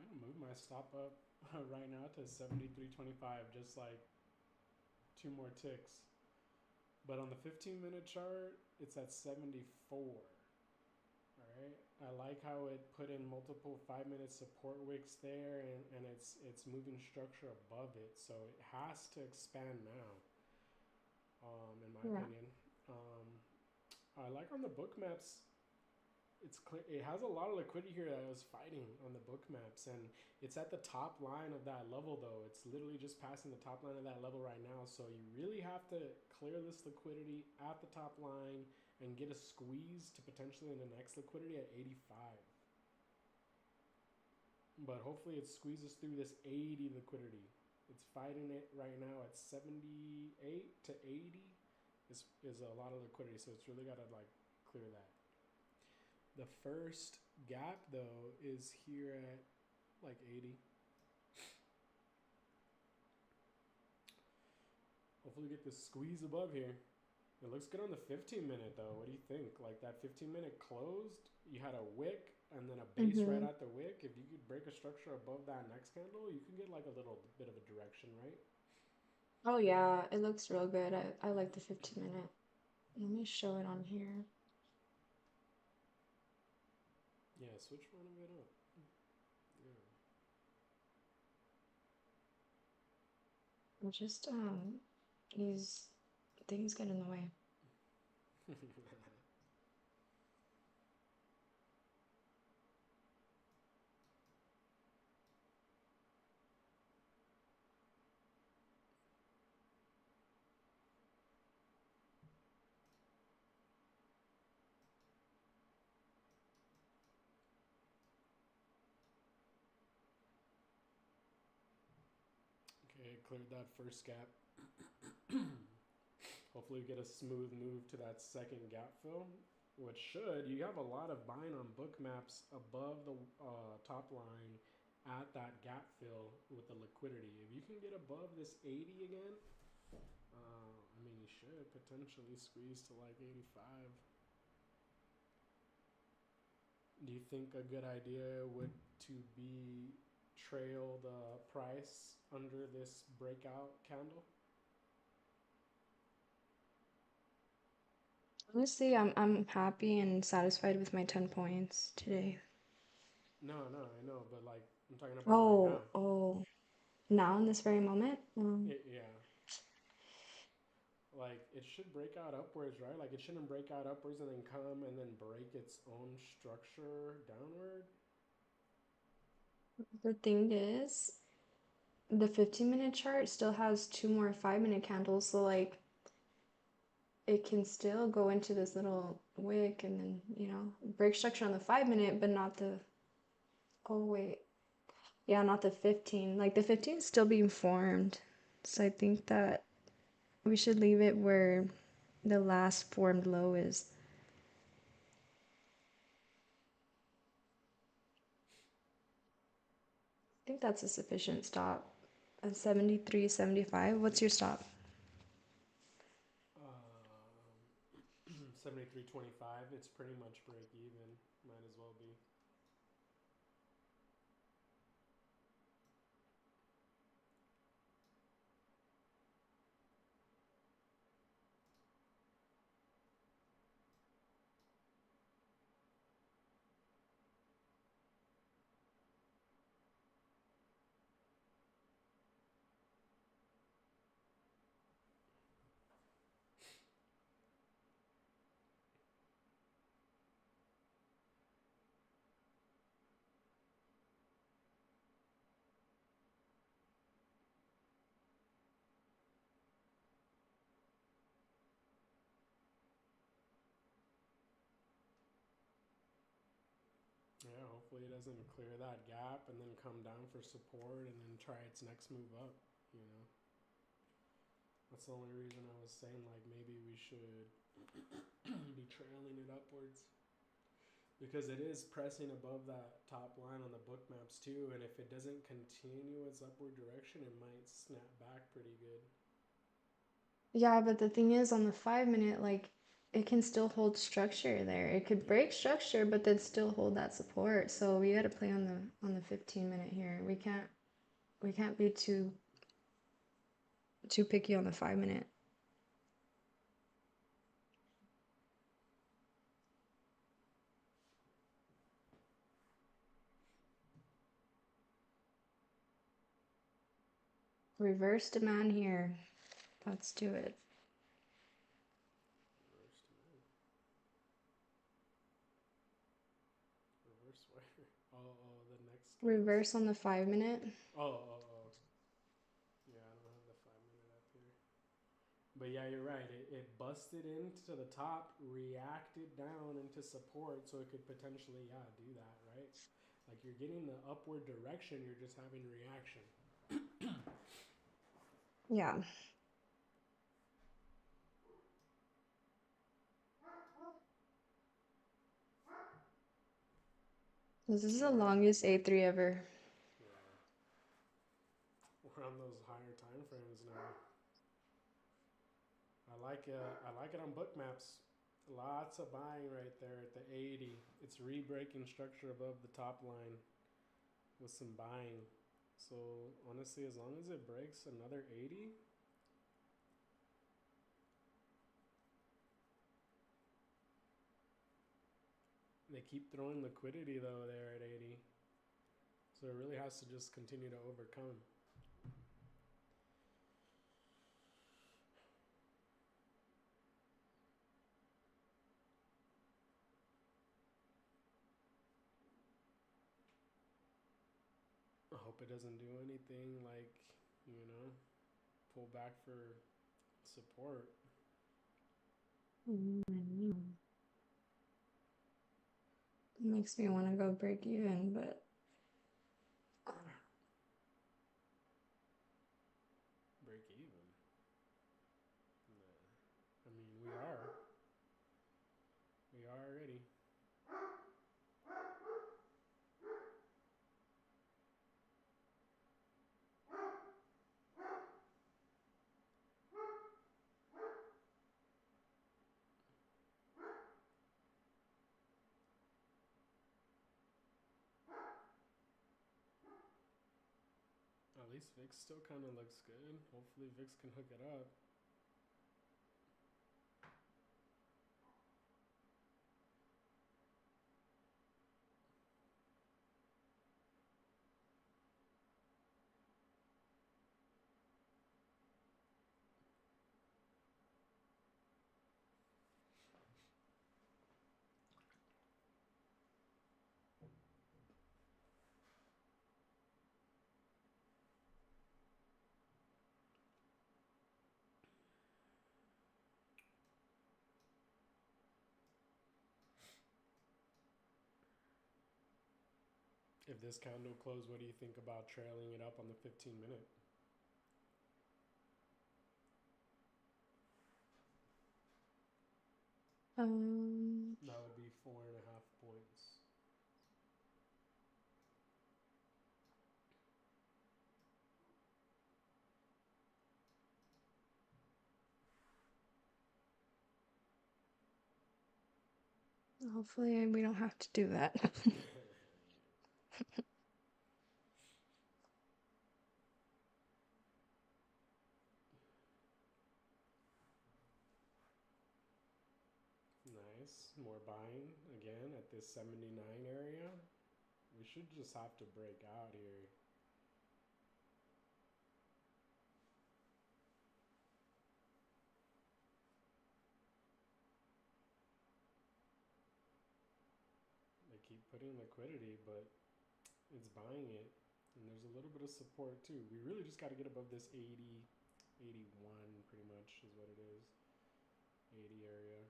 I'm gonna move my stop up right now to 73.25, just like two more ticks. But on the 15-minute chart, it's at 74. All right. I like how it put in multiple 5-minute support wicks there, and it's moving structure above it, so it has to expand now. In my
Yeah.
opinion, I like on the book maps. It's clear it has a lot of liquidity here that I was fighting on the book maps, and it's at the top line of that level though. It's literally just passing the top line of that level right now, so you really have to clear this liquidity at the top line and get a squeeze to potentially in the next liquidity at 85. But hopefully it squeezes through this 80 liquidity. It's fighting it right now at 78 to 80 is a lot of liquidity, so it's really got to like clear that. The first gap though is here at like 80. Hopefully get this squeeze above here. It looks good on the 15-minute though. What do you think? Like that 15-minute closed, you had a wick and then a base right
Mm-hmm.
at the wick. If you could break a structure above that next candle, you can get like a little bit of a direction, right?
Oh yeah, it looks real good. I like the 15-minute. Let me show it on here.
Yeah, switch one of it up. Yeah.
Just these things get in the way.
Okay, cleared that first gap. Hopefully we get a smooth move to that second gap fill, which should. You have a lot of buying on book maps above the top line at that gap fill with the liquidity. If you can get above this 80 again, I mean, you should potentially squeeze to like 85. Do you think a good idea would to be trail the price under this breakout candle?
Honestly, I'm happy and satisfied with my 10 points today.
No, no, I know, but like I'm talking about right now.
Oh, now in this very moment?
Yeah, like it should break out upwards, right? Like it shouldn't break out upwards and then come and then break its own structure downward.
The thing is, the 15-minute chart still has two more 5-minute candles, so like it can still go into this little wick and then, break structure on the 5-minute, but not the, oh wait, yeah, not the 15. Like the 15 is still being formed. So I think that We should leave it where the last formed low is. I think that's a sufficient stop. At 73.75. What's your stop?
73.25. It's pretty much break even. Might as well be. Yeah, hopefully it doesn't clear that gap and then come down for support and then try its next move up, you know. That's the only reason I was saying like maybe we should be trailing it upwards because it is pressing above that top line on the book maps too, and if it doesn't continue its upward direction, it might snap back pretty good.
Yeah, but the thing is, on the 5 minute, like, it can still hold structure there. It could
Yeah.
break structure, but then still hold that support. So we got to play on the 15 minute here. We can't be too picky on the 5 minute. Reverse demand here. Let's do it.
Reverse demand. Reverse where? Oh, the next candles.
Reverse on the 5 minute.
Oh. Yeah, I don't have the 5 minute up here. But yeah, you're right. It busted into the top, reacted down into support, so it could potentially, yeah, do that, right? Like you're getting the upward direction, you're just having reaction.
Yeah. This is the
We're on,
longest A3 ever.
yeah, we're on those higher time frames now. I like it on book maps. Lots of buying right there at the 80. It's re-breaking structure above the top line with some buying. So honestly, as long as it breaks another 80, they keep throwing liquidity though there at 80. So it really has to just continue to overcome. I hope it doesn't do anything like, you know, pull back for support.
Makes me want to go break even, but
Break even. Nah. I mean, we are. We are already. At least VIX still kind of looks good. Hopefully VIX can hook it up. If this candle closed, what do you think about trailing it up on the 15 minute?
Um,
That would be 4.5 points.
hopefully we don't have to do that.
Nice. More buying again at this 79 area. We should just have to break out here. They keep putting liquidity, but it's buying it. And there's a little bit of support too. We really just got to get above this 80, 81 pretty much is what it is. 80 area.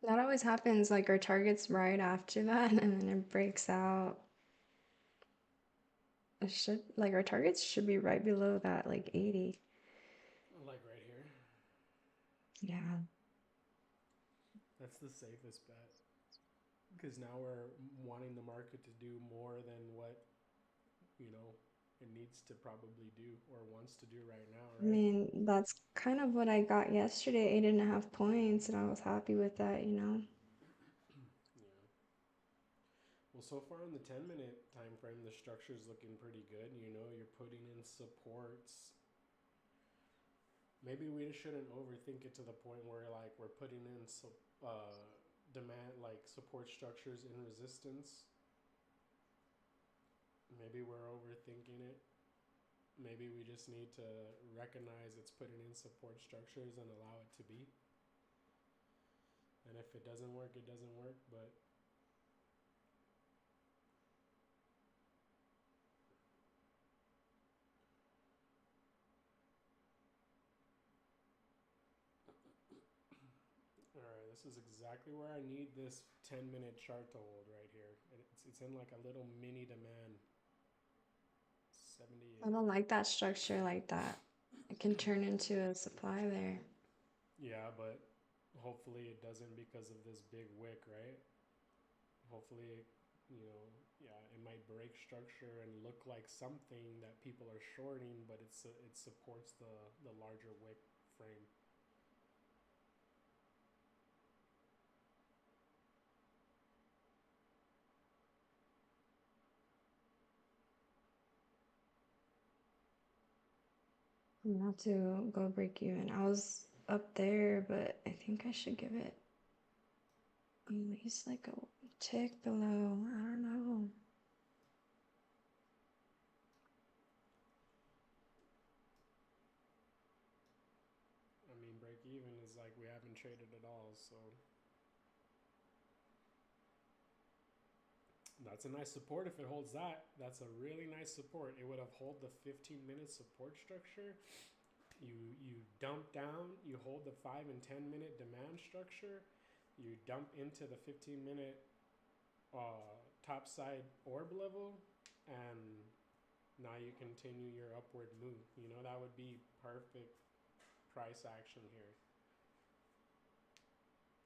That always happens, like our target's right after that, and then it breaks out. It should, like our targets should be right below that, like 80.
Like right here.
Yeah.
That's the safest bet. Because now we're wanting the market to do more than what, you know, it needs to probably do or wants to do right now,
I
right?
mean, that's kind of what I got yesterday, 8.5 points, and I was happy with that, you know?
Yeah. Well, so far in the 10-minute time frame, the structure is looking pretty good. You know, you're putting in supports. Maybe we shouldn't overthink it to the point where like we're putting in demand like support structures in resistance. Maybe we're overthinking it. Maybe we just need to recognize it's putting in support structures and allow it to be. And if it doesn't work, it doesn't work. But all right, this is exactly where I need this 10-minute chart to hold right here. It's in like a little mini demand.
I
78.
don't like that structure like that. It can turn into a supply there.
Yeah, but hopefully it doesn't because of this big wick, right? Hopefully, you know, yeah, it might break structure and look like something that people are shorting, but it supports the larger wick frame.
Not to go break even. I was up there, but I think I should give it at least like a tick below. I don't know.
I mean, break even is like we haven't traded at all, so that's a nice support if it holds that. That's a really nice support. It would have hold the 15-minute support structure. You dump down, you hold the 5 and 10-minute demand structure, you dump into the 15-minute top side orb level, and now you continue your upward move. You know, that would be perfect price action here.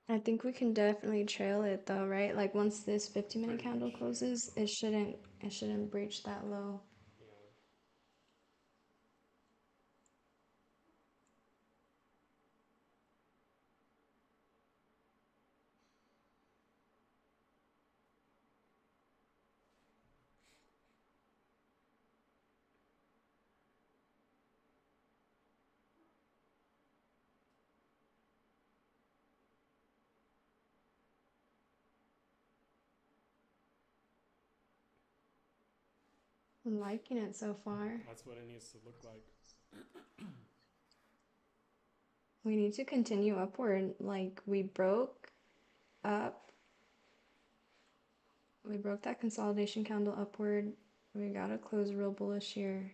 I think we can definitely trail it though, right? Like once this 50-minute
Pretty
candle
much, yeah.
closes, it shouldn't breach that low.
Yeah.
I'm liking it so far.
That's what it needs to look like.
We need to continue upward. Like up. We broke that consolidation candle upward. We gotta close real bullish here.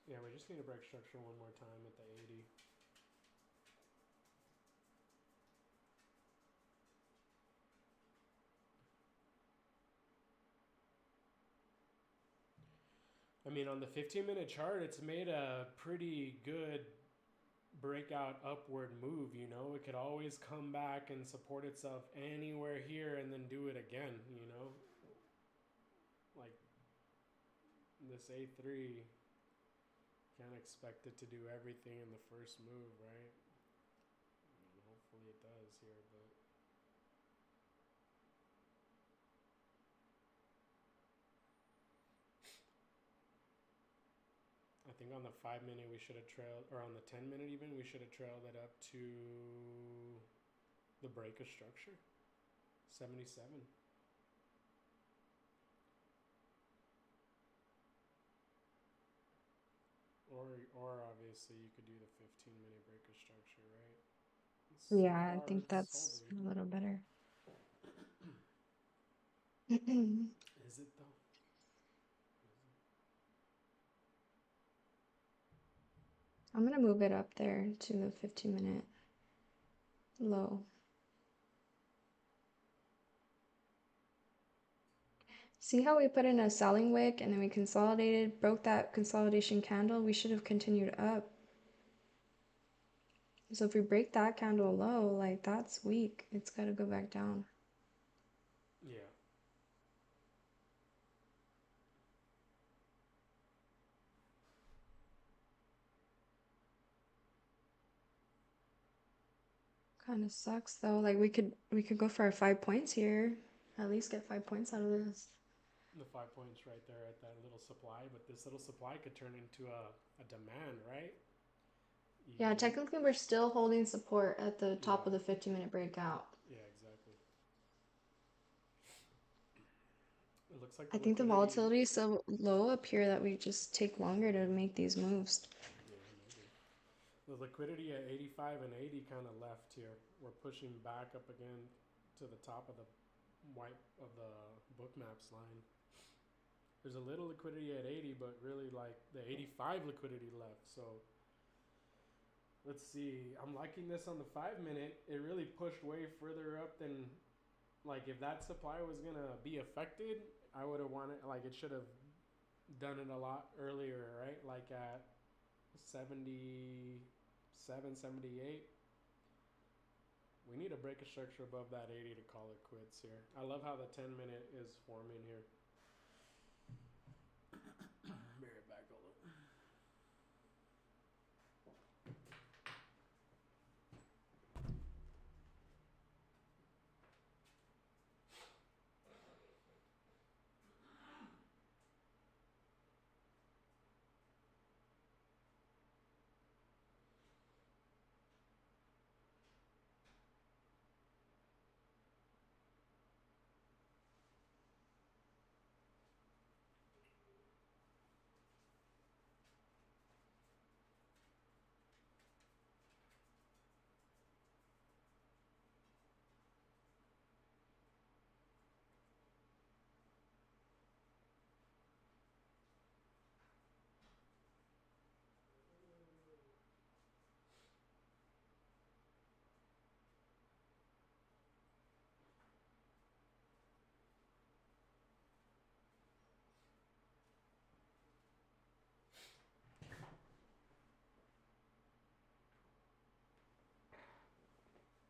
Yeah, we just need to break structure one more time at the 80. I mean, on the 15-minute chart, it's made a pretty good breakout upward move. It could always come back and support itself anywhere here and then do it again. Like this A3, can't expect it to do everything in the first move, right? I mean, hopefully it does here, but I think on the 5 minute we should have trailed, or on the 10 minute even, we should have trailed it up to the break of structure, 77. Or obviously you could do the 15-minute break of structure, right? So
Yeah, I
far
think
it's
that's
holding.
a little better.
Is it though?
I'm gonna move it up there to the 15-minute low. See how we put in a selling wick and then we consolidated, broke that consolidation candle? We should have continued up. So if we break that candle low, like that's weak. It's got to go back down.
Yeah.
Kind of sucks though. Like we could go for our 5 points here. At least get 5 points out of this.
The 5 points right there at that little supply, but this little supply could turn into a demand, right?
Yeah,
You,
technically we're still holding support at the top
yeah,
of the 15-minute breakout.
yeah, exactly. It looks like
I
the
think the
liquidity,
volatility is so low up here that we just take longer to make these moves.
yeah, maybe. The liquidity at 85 and 80 kind of left here. We're pushing back up again to the top of the white of the bookmaps line. There's a little liquidity at 80, but really like the 85 liquidity left. So let's see. I'm liking this on the 5 minute. It really pushed way further up than, like, if that supply was gonna be affected, I would have wanted, like, it should have done it a lot earlier, right? Like at 77, 78. We need to break a structure above that 80 to call it quits here. I love how the 10 minute is forming here. Be right back, hold up.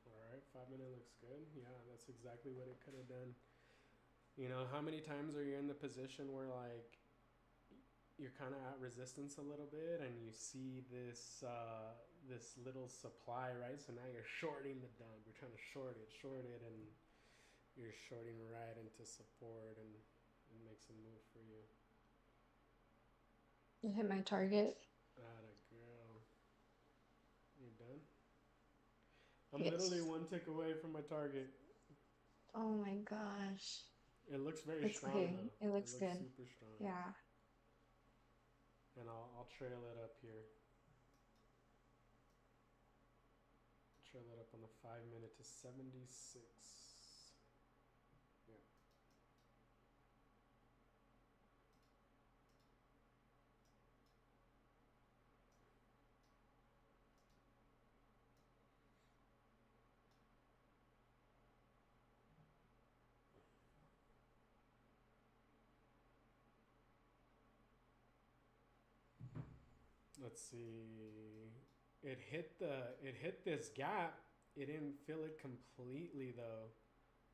All right, 5 minute looks good. Yeah, that's exactly what it could have done. How many times are you in the position where, like, you're kind of at resistance a little bit and you see this little supply, right? So now you're shorting the dump. You're trying to short it, and you're shorting right into support, and it makes a move for you.
You hit my target.
Atta girl. You done? I'm literally
Yes.
one tick away from my target.
Oh my gosh.
It looks very
It's
strong
okay.
though.
It
It
looks
looks
good.
super strong.
Yeah.
And I'll trail it up here. Trail it up on the 5 minute to 76. Yeah. Let's see. It hit this gap. It didn't fill it completely though.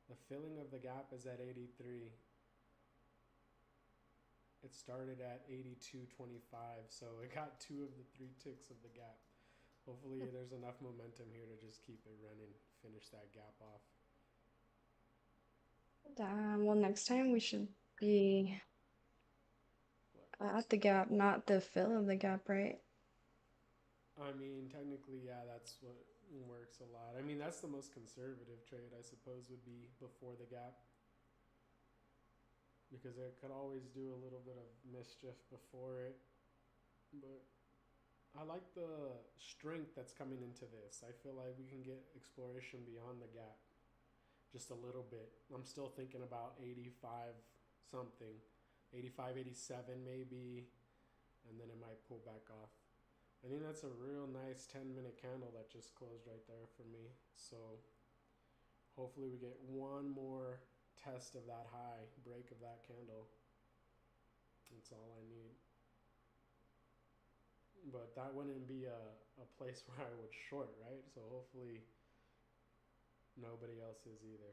The filling of the gap is at 83. It started at 82.25, so it got two of the three ticks of the gap. Hopefully, there's enough momentum here to just keep it running, finish that gap off.
Well, next time we should be at the gap, not the fill of the gap, right?
I mean, technically, yeah, that's what works a lot. I mean, that's the most conservative trade, I suppose, would be before the gap because it could always do a little bit of mischief before it. But I like the strength that's coming into this. I feel like we can get exploration beyond the gap just a little bit. I'm still thinking about 85 something, 85, 87 maybe, and then it might pull back off. I think that's a real nice 10-minute candle that just closed right there for me. So hopefully we get one more test of that high, break of that candle. That's all I need. But that wouldn't be a place where I would short, right? So hopefully nobody else is either.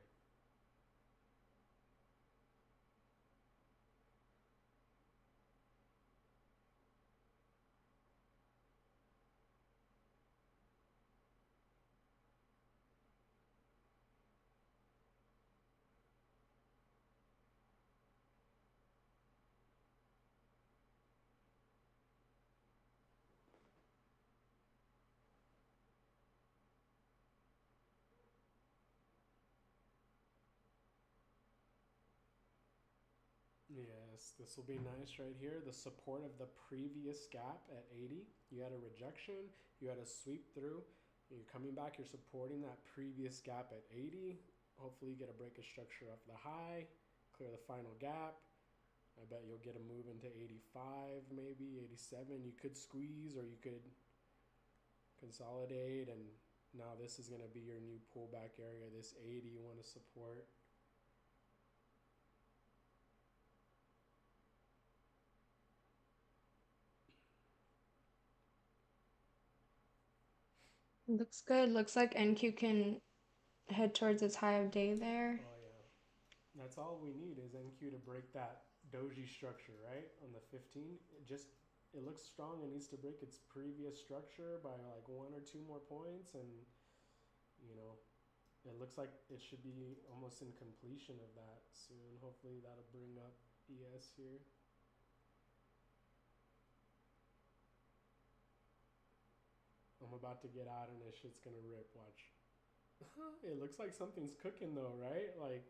Yes, this will be nice right here. The support of the previous gap at 80. You had a rejection, you had a sweep through. You're coming back, you're supporting that previous gap at 80. Hopefully, you get a break of structure off the high, clear the final gap. I bet you'll get a move into 85, maybe 87. You could squeeze or you could consolidate, and now this is going to be your new pullback area. This 80 you want to support.
Looks good. Looks like NQ can head towards its high of day there.
Oh, yeah. That's all we need is NQ to break that doji structure, right? On the 15. It looks strong. It needs to break its previous structure by like one or two more points, and you know, it looks like it should be almost in completion of that soon. Hopefully that'll bring up ES here. I'm about to get out and this shit's gonna rip. Watch. It looks like something's cooking though, right? Like,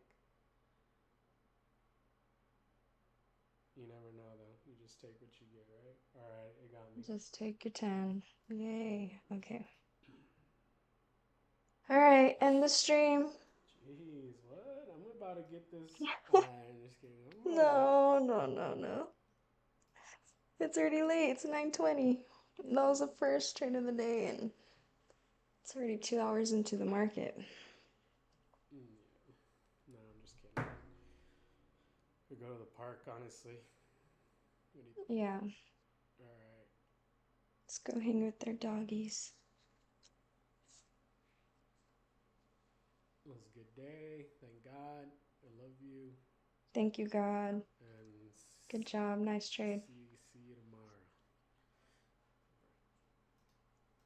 you never know though. You just take what you get, right? All right, it got me.
Just take your 10. Yay. Okay. All right, end the stream.
Jeez, what? I'm about to get this. I'm just kidding. I'm about to.
No, no, no, no. It's already late. It's 9:20. That was the first trade of the day, and it's already 2 hours into the market.
Yeah. No, I'm just kidding. We go to the park, honestly. What do you think?
Yeah,
All right.
let's go hang with their doggies.
It was a good day. Thank God. I love you.
Thank you, God.
And
Good job. Nice trade.
see